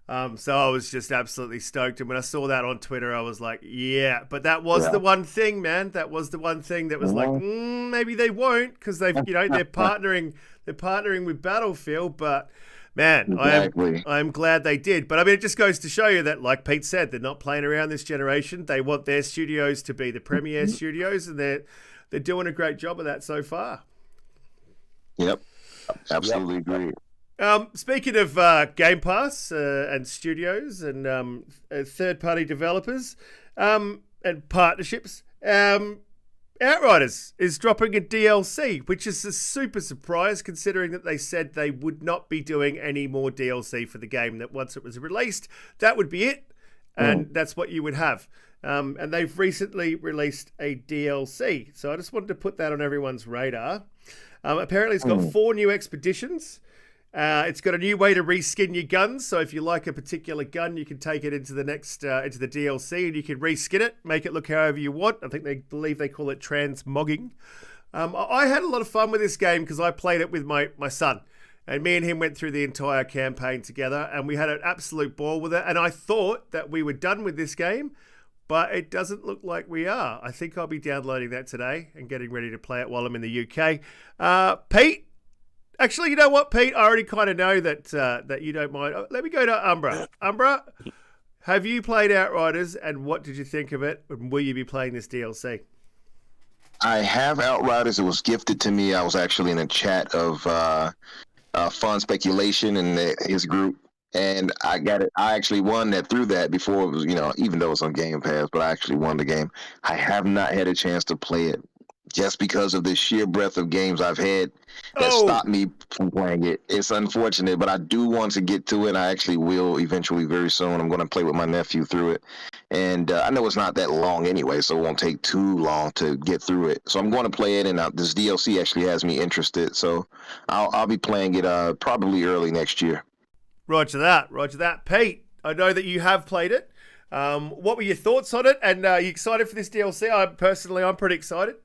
So I was just absolutely stoked. And when I saw that on Twitter, I was like, yeah. But that was the one thing, man. That was the one thing that was like, maybe they won't because they're partnering with Battlefield, but. Man, exactly. I'm glad they did. But I mean, it just goes to show you that, like Pete said, they're not playing around this generation. They want their studios to be the premier studios, and they're doing a great job of that so far. Yep, absolutely agree. Speaking of Game Pass and studios and third-party developers and partnerships, Outriders is dropping a DLC, which is a super surprise considering that they said they would not be doing any more DLC for the game, that once it was released, that would be it, and that's what you would have. And they've recently released a DLC, so I just wanted to put that on everyone's radar. Apparently it's got 4 new expeditions. It's got a new way to reskin your guns, so if you like a particular gun, you can take it into the next into the DLC and you can reskin it, make it look however you want. I think they call it transmogging. I had a lot of fun with this game because I played it with my son, and me and him went through the entire campaign together, and we had an absolute ball with it. And I thought that we were done with this game, but it doesn't look like we are. I think I'll be downloading that today and getting ready to play it while I'm in the UK. Pete. Actually, you know what, Pete? I already kind of know that you don't mind. Let me go to Umbra. Umbra, have you played Outriders, and what did you think of it? And will you be playing this DLC? I have Outriders. It was gifted to me. I was actually in a chat of Fun Speculation in his group, and I got it. I actually won that through that before it was, even though it's on Game Pass, but I actually won the game. I have not had a chance to play it. Just because of the sheer breadth of games I've had that stopped me from playing it. It's unfortunate, but I do want to get to it. I actually will eventually very soon. I'm going to play with my nephew through it. And I know it's not that long anyway, so it won't take too long to get through it. So I'm going to play it, and this DLC actually has me interested. So I'll be playing it probably early next year. Roger that. Pete, I know that you have played it. What were your thoughts on it? And are you excited for this DLC? I'm pretty excited.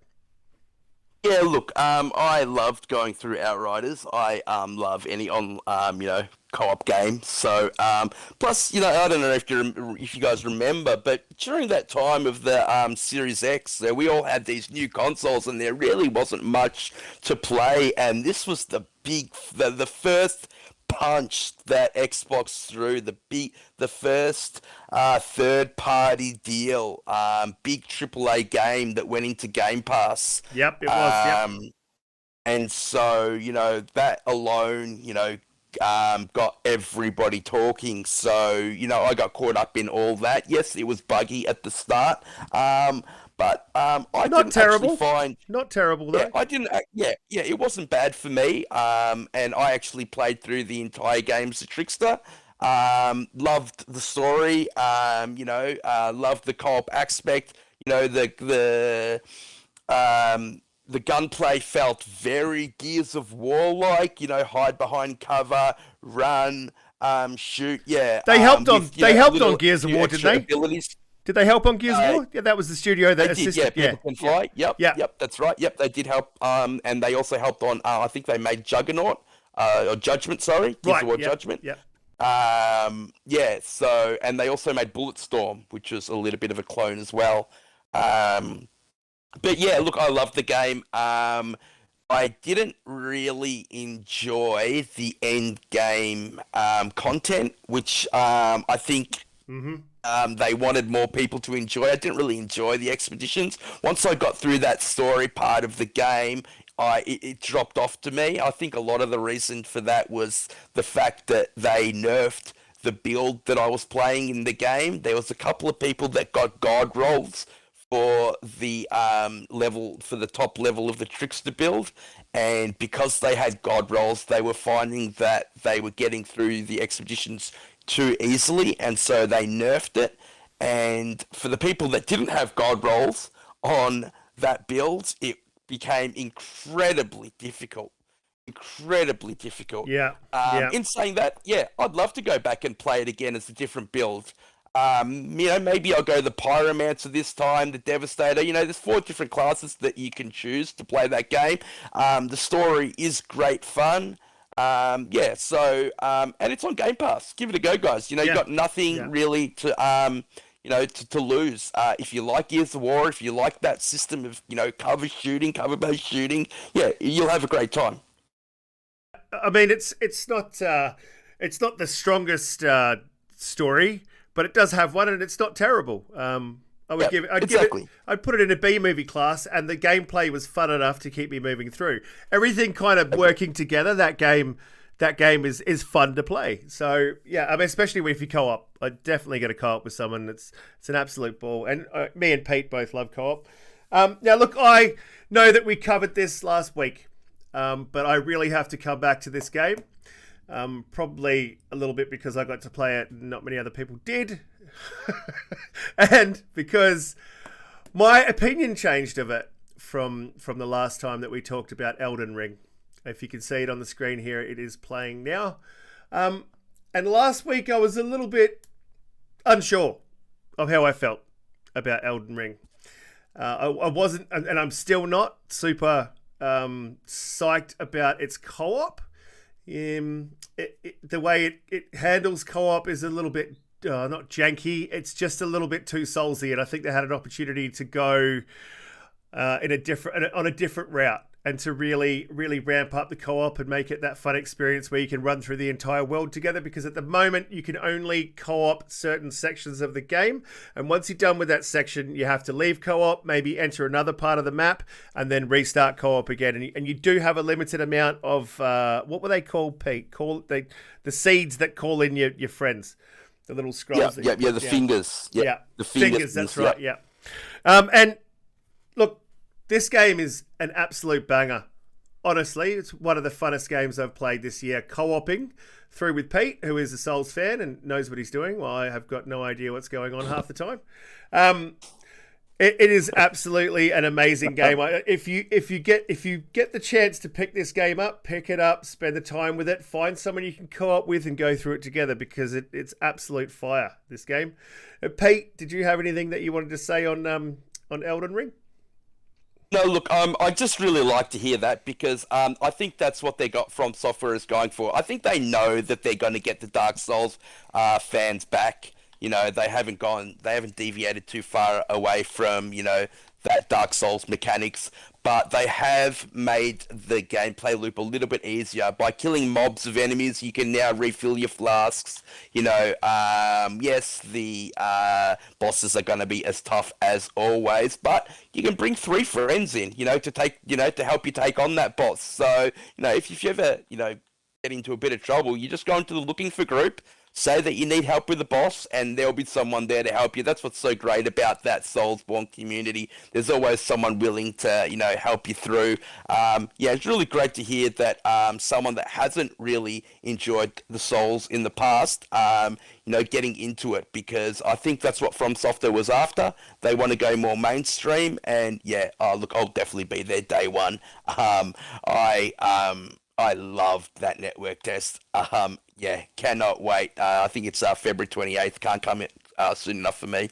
Yeah, look, I loved going through Outriders. I love any co-op game. So, plus, I don't know if you guys remember, but during that time of the Series X, we all had these new consoles, and there really wasn't much to play. And this was the first punch that Xbox threw, the first third-party deal, big AAA game that went into Game Pass. Yep, it was. Yep. And so, that alone, got everybody talking. So, I got caught up in all that. Yes, it was buggy at the start. But I not didn't terrible. actually find not terrible though. Yeah, I didn't. It wasn't bad for me. And I actually played through the entire game as a trickster. Loved the story. Loved the co-op aspect. You know, the gunplay felt very Gears of War like. You know, hide behind cover, run, shoot. Yeah, They helped on. with, They helped on little Gears of few War, didn't extra they? abilities. Did they help on Gears of War? Yeah, that was the studio that They did, assisted. yeah. People can fly. Yep, Yeah. yep. That's right. Yep, they did help. And they also helped on. I think they made Juggernaut, or Judgment. Sorry, Gears of War Judgment. Yep. Yeah. So, and they also made Bulletstorm, which was a little bit of a clone as well. But yeah, look, I loved the game. I didn't really enjoy the end game content, which I think they wanted more people to enjoy. I didn't really enjoy the expeditions. Once I got through that story part of the game, it dropped off to me. I think a lot of the reason for that was the fact that they nerfed the build that I was playing in the game. There was a couple of people that got god rolls for the top level of the trickster build, and because they had god rolls, they were finding that they were getting through the expeditions too easily, and so they nerfed it. And for the people that didn't have god rolls on that build, it became incredibly difficult. Yeah. In saying that, yeah, I'd love to go back and play it again as a different build. Maybe I'll go the Pyromancer this time, the Devastator. You know, there's 4 different classes that you can choose to play that game. The story is great fun. And it's on Game Pass. Give it a go, guys. You know, you've got nothing really to, to lose. If you like Gears of War, if you like that system of, cover-based shooting, yeah, you'll have a great time. I mean, it's not the strongest story, but it does have one, and it's not terrible. I'd put it in a B movie class, and the gameplay was fun enough to keep me moving through. Everything kind of working together. That game is fun to play. So yeah, I mean, especially if you co-op, I definitely get a co-op with someone. It's an absolute ball, and me and Pete both love co-op. Now look, I know that we covered this last week, but I really have to come back to this game. Probably a little bit because I got to play it and not many other people did. And because my opinion changed of it from the last time that we talked about Elden Ring. If you can see it on the screen here, it is playing now. And last week I was a little bit unsure of how I felt about Elden Ring. I wasn't, and I'm still not super psyched about its co-op. The way it handles co-op is a little bit not janky. It's just a little bit too soulsy, and I think they had an opportunity to go on a different route and to really ramp up the co-op and make it that fun experience where you can run through the entire world together. Because at the moment you can only co-op certain sections of the game, and once you're done with that section, you have to leave co-op, maybe enter another part of the map, and then restart co-op again. And you do have a limited amount of what were they called, Pete? The seeds that call in your friends, the little scrolls. The fingers. Yeah, the fingers. That's right. Yeah. And look, this game is an absolute banger. Honestly, it's one of the funnest games I've played this year. Co-oping through with Pete, who is a Souls fan and knows what he's doing, while I have got no idea what's going on half the time. It is absolutely an amazing game. If you get the chance to pick this game up, pick it up, spend the time with it, find someone you can co-op with and go through it together, because it's absolute fire, this game. Pete, did you have anything that you wanted to say on Elden Ring? No, look, I just really like to hear that, because I think that's what they got from Software is going for. I think they know that they're going to get the Dark Souls fans back. You know, they haven't deviated too far away from, that Dark Souls mechanics, but they have made the gameplay loop a little bit easier. By killing mobs of enemies, you can now refill your flasks. Yes, the bosses are going to be as tough as always, but you can bring 3 friends in, to help you take on that boss. So, if you ever, get into a bit of trouble, you just go into the looking for group, say that you need help with the boss, and there'll be someone there to help you. That's what's so great about that Soulsborne community. There's always someone willing to, help you through. It's really great to hear that someone that hasn't really enjoyed the Souls in the past, getting into it, because I think that's what From Software was after. They want to go more mainstream, and I'll definitely be there day one. I loved that network test. Cannot wait. I think it's February 28th. Can't come soon enough for me.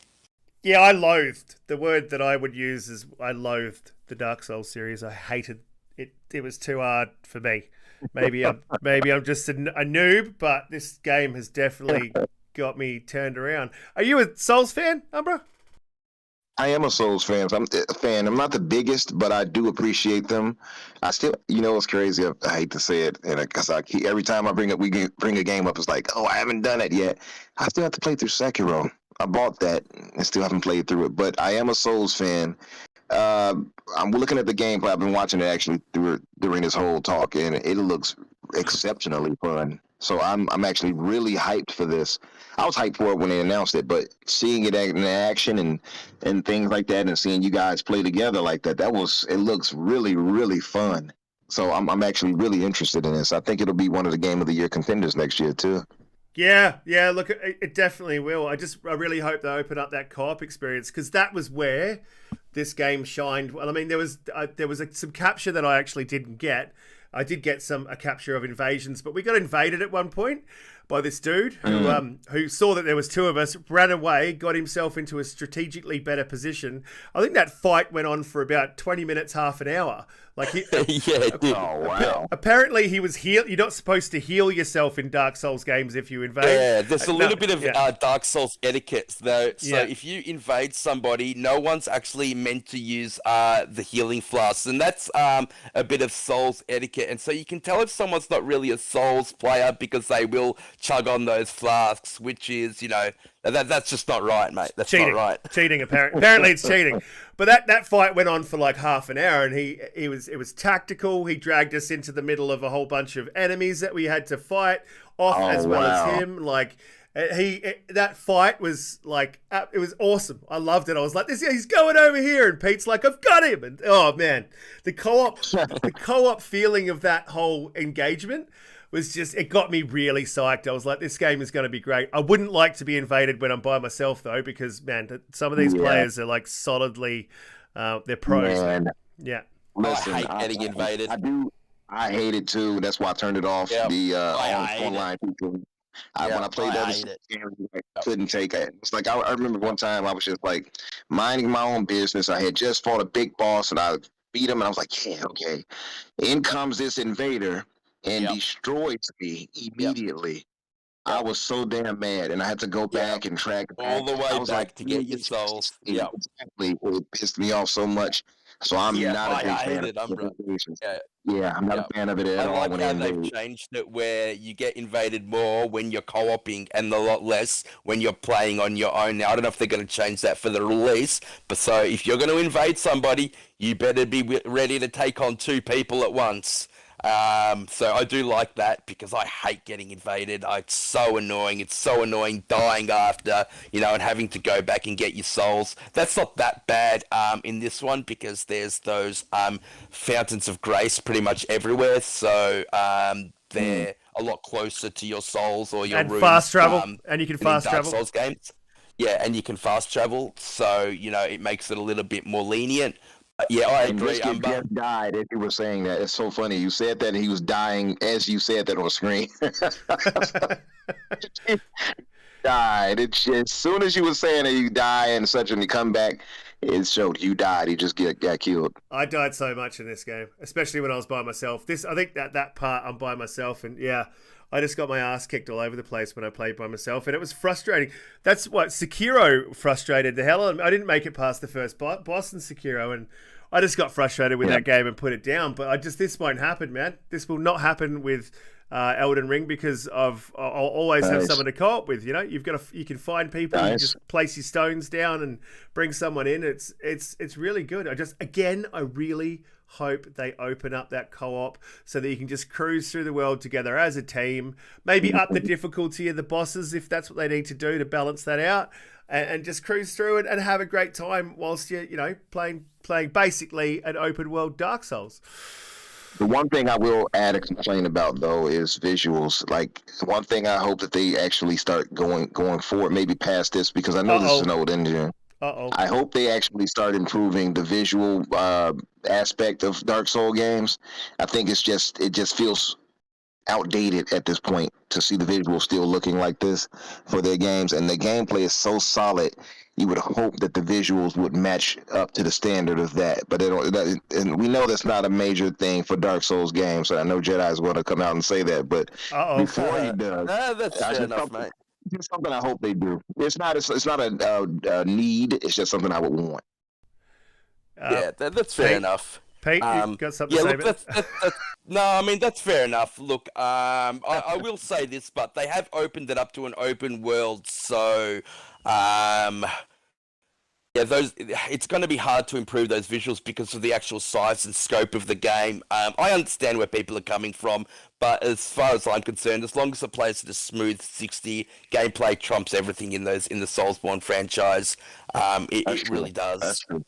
Yeah, I loathed. The word that I would use is I loathed the Dark Souls series. I hated it. It was too hard for me. Maybe I'm just a noob, but this game has definitely got me turned around. Are you a Souls fan, Umbra? I am a Souls fan. I'm a fan. I'm not the biggest, but I do appreciate them. I still, it's crazy. I hate to say it, and because every time we bring a game up, it's like, oh, I haven't done it yet. I still have to play through Sekiro. I bought that and still haven't played through it, but I am a Souls fan. I'm looking at the gameplay. I've been watching it actually during this whole talk, and it looks exceptionally fun. So I'm actually really hyped for this. I was hyped for it when they announced it, but seeing it in action and things like that, and seeing you guys play together like that, it looks really, really fun. So I'm actually really interested in this. I think it'll be one of the Game of the Year contenders next year too. Yeah, look, it definitely will. I really hope they open up that co-op experience, because that was where this game shined. Well, I mean, there was some capture that I actually didn't get. I did get a capture of invasions, but we got invaded at one point by this dude who saw that there was two of us, ran away, got himself into a strategically better position. I think that fight went on for about 20 minutes, half an hour. Like, it did. Oh, wow. Apparently he was You're not supposed to heal yourself in Dark Souls games if you invade. Yeah, there's a little bit of Dark Souls etiquette, though. So if you invade somebody, no one's actually meant to use the healing flasks, and that's a bit of Souls etiquette. And so you can tell if someone's not really a Souls player because they will chug on those flasks, which is, that's just not right, mate. That's cheating. Not right. Cheating, apparently it's cheating. But that fight went on for like half an hour, and it was tactical. He dragged us into the middle of a whole bunch of enemies that we had to fight off, as well as him. Like, that fight was like, it was awesome. I loved it. I was like, he's going over here, and Pete's like, I've got him. And oh man, the co-op feeling of that whole engagement was just, it got me really psyched. I was like, this game is going to be great. I wouldn't like to be invaded when I'm by myself, though, because, man, some of these players are like solidly, they're pros. Man. Yeah. Listen, I hate getting invaded. I hate it too. That's why I turned it off. Yep. The online people. When I played the other games, I couldn't take it. It's like I remember one time I was just like minding my own business. I had just fought a big boss and I beat him, and I was like, yeah, okay. In comes this invader and destroys me immediately. Yep. I was so damn mad, and I had to go back and track all the way back to get your souls. Yeah, exactly. It pissed me off so much. So I'm not a big fan of Umbra. I'm not a fan of it at all. I like how they've changed it where you get invaded more when you're co-oping and a lot less when you're playing on your own. Now, I don't know if they're going to change that for the release, but so if you're going to invade somebody, you better be ready to take on two people at once. So I do like that because I hate getting invaded. It's so annoying. It's so annoying dying after, and having to go back and get your souls. That's not that bad in this one because there's those fountains of grace pretty much everywhere. So they're a lot closer to your souls or your runes. Fast travel. And you can fast Dark travel. Souls games. Yeah, and you can fast travel. So, it makes it a little bit more lenient. Yeah, I agree. Riskit just died as you were saying that. It's so funny. You said that and he was dying as you said that on screen. Died. It's just, as soon as you were saying that you die and such, and you come back, it showed you died. He just got killed. I died so much in this game, especially when I was by myself. I think that part I'm by myself, and I just got my ass kicked all over the place when I played by myself, and it was frustrating. That's what Sekiro frustrated the hell out of me. I didn't make it past the first boss in Sekiro, and I just got frustrated with that game and put it down. But this won't happen, man. This will not happen with Elden Ring because I'll always have Nice. someone to co-op with. You know, you can find people. You Nice. just place your stones down and bring someone in. It's really good. I really hope they open up that co-op so that you can just cruise through the world together as a team. Maybe up the difficulty of the bosses if that's what they need to do to balance that out, and just cruise through it and have a great time whilst you're playing basically an open world Dark Souls. The one thing I will add a complaint about though is visuals. Like one thing I hope that they actually start going forward, maybe past this, because I know this is an old engine. I hope they actually start improving the visual aspect of Dark Soul games. I think it just feels outdated at this point to see the visuals still looking like this for their games, and the gameplay is so solid. You would hope that the visuals would match up to the standard of that, but they don't. And we know that's not a major thing for Dark Souls games. So I know Jedi is going to come out and say that, but before he does, that's fair enough, mate. It's something I hope they do. It's not a need. It's just something I would want. Yeah, that's fair enough. Pete, you got something to say about that's no, I mean, that's fair enough. Look, I will say this, but they have opened it up to an open world, so it's going to be hard to improve those visuals because of the actual size and scope of the game. I understand where people are coming from, but as far as I'm concerned, as long as it plays at a smooth 60, gameplay trumps everything in the Soulsborne franchise. It really does. That's true.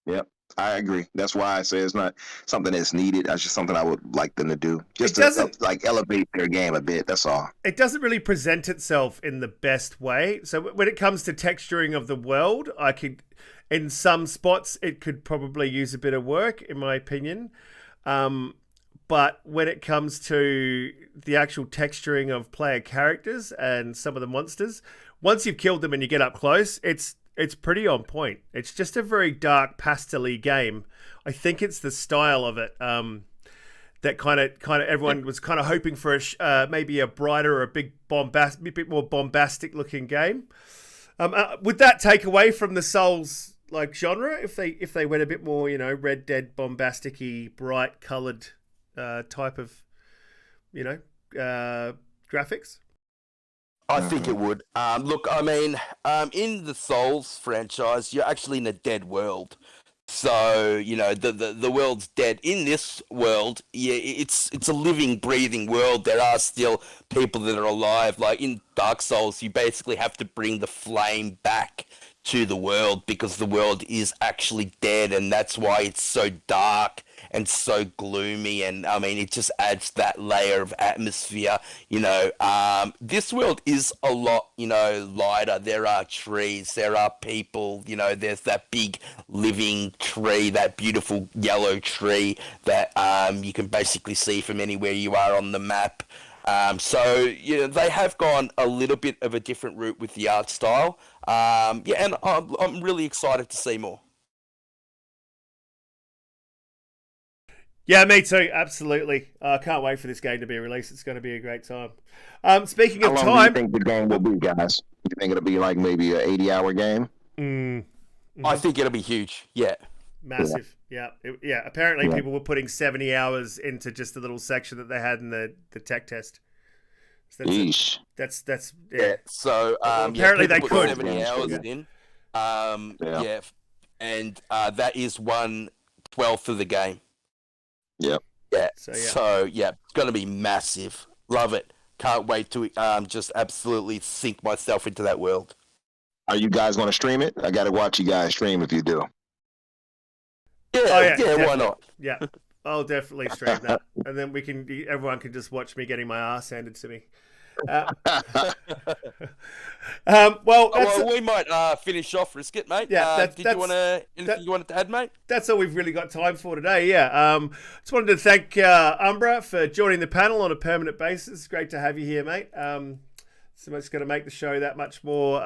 Yep. I agree. That's why I say it's not something that's needed. That's just something I would like them to do, just to elevate their game a bit. That's all. It doesn't really present itself in the best way. So when it comes to texturing of the world, in some spots, it could probably use a bit of work, in my opinion. But when it comes to the actual texturing of player characters and some of the monsters, once you've killed them and you get up close, it's pretty on point. It's just a very dark, pastel-y game. I think it's the style of it that kind of everyone was kind of hoping for maybe a brighter or a bit more bombastic-looking game. Would that take away from the Souls genre if they went a bit more, Red Dead bombastic-y, bright-coloured type of graphics? I think it would. Look, I mean, in the Souls franchise, you're actually in a dead world. So, the world's dead. In this world, it's a living, breathing world. There are still people that are alive. Like in Dark Souls, you basically have to bring the flame back to the world because the world is actually dead, and that's why it's so dark and so gloomy, and I mean it just adds that layer of atmosphere. This world is a lot lighter. There are trees, there are people, there's that big living tree, that beautiful yellow tree that you can basically see from anywhere you are on the map. So they have gone a little bit of a different route with the art style. And I'm really excited to see more. Yeah, me too. Absolutely. I can't wait for this game to be released. It's going to be a great time. Speaking of How long time, do you think the game will be, guys? You think it'll be like maybe an 80-hour game? I think it'll be huge. Yeah. Massive. Yeah. Apparently, people were putting 70 hours into just a little section that they had in the tech test. So that's yeah. So apparently they put could 70 hours in. And that is 1/12 of the game. Yep. Yeah. So it's gonna be massive. Love it. Can't wait to just absolutely sink myself into that world. Are you guys going to stream it? I got to watch you guys stream if you do. Yeah, why not? Yeah, I'll definitely stream that, and then everyone can just watch me getting my ass handed to me. We might finish off Riskit, mate. Yeah, did you want anything you wanted to add, mate? That's all we've really got time for today. Yeah, just wanted to thank Umbra for joining the panel on a permanent basis. It's great to have you here, mate. So much going to make the show that much more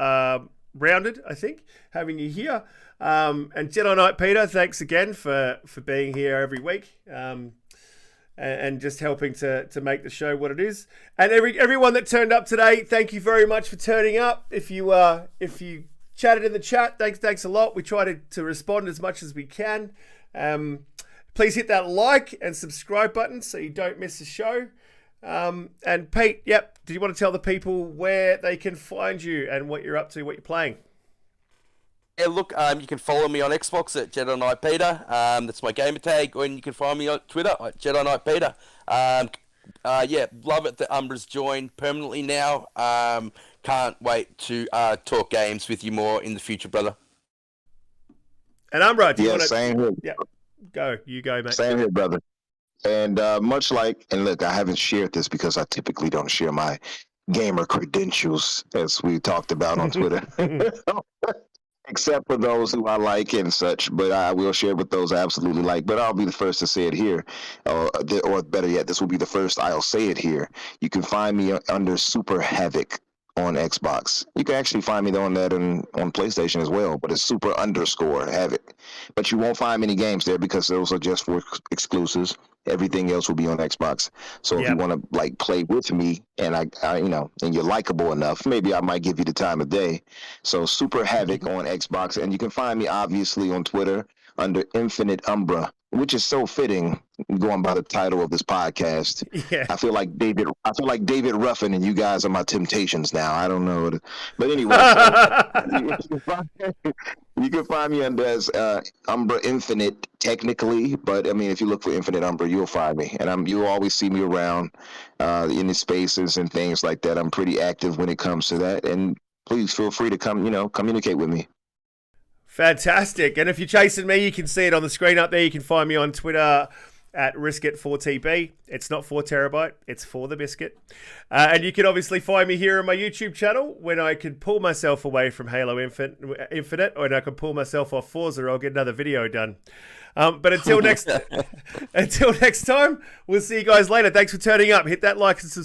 rounded, I think, having you here. And JediKnightPeter, thanks again for being here every week. And just helping to make the show what it is. And everyone that turned up today, thank you very much for turning up. If you chatted in the chat, thanks a lot. We try to respond as much as we can. Please hit that like and subscribe button so you don't miss the show. And Pete, yep, do you want to tell the people where they can find you and what you're up to, what you're playing? Yeah, look, you can follow me on Xbox at JediKnightPeter. That's my gamer tag, and you can find me on Twitter at JediKnightPeter. Yeah, love it that Umbra's joined permanently now. Can't wait to talk games with you more in the future, brother. And Umbra, do you want to... same here. Yeah, you go, mate. Same here, brother. And much like, and look, I haven't shared this because I typically don't share my gamer credentials, as we talked about on Twitter. Except for those who I like and such, but I will share with those I absolutely like. But I'll be the first to say it here, or better yet, this will be the first I'll say it here. You can find me under Super Havoc on Xbox. You can actually find me on that on PlayStation as well, but it's Super_Havoc. But you won't find many games there because those are just for exclusives. Everything else will be on Xbox. So if you want to like play with me and I and you're likable enough, maybe I might give you the time of day. So Super Havoc on Xbox, and you can find me obviously on Twitter under Infinite Umbra, which is so fitting going by the title of this podcast. Yeah. I feel like David Ruffin, and you guys are my temptations now. I don't know. But anyway, you can find me under as Umbra Infinite technically, but I mean if you look for Infinite Umbra, you'll find me. And you'll always see me around in the spaces and things like that. I'm pretty active when it comes to that. And please feel free to communicate with me. Fantastic. And if you're chasing me, you can see it on the screen up there. You can find me on Twitter at Riskit4TB. It's not 4 terabyte, it's for the biscuit. And you can obviously find me here on my YouTube channel when I can pull myself away from Halo Infinite, or I can pull myself off Forza, or I'll get another video done. But until next time, we'll see you guys later. Thanks for turning up. Hit that like and subscribe.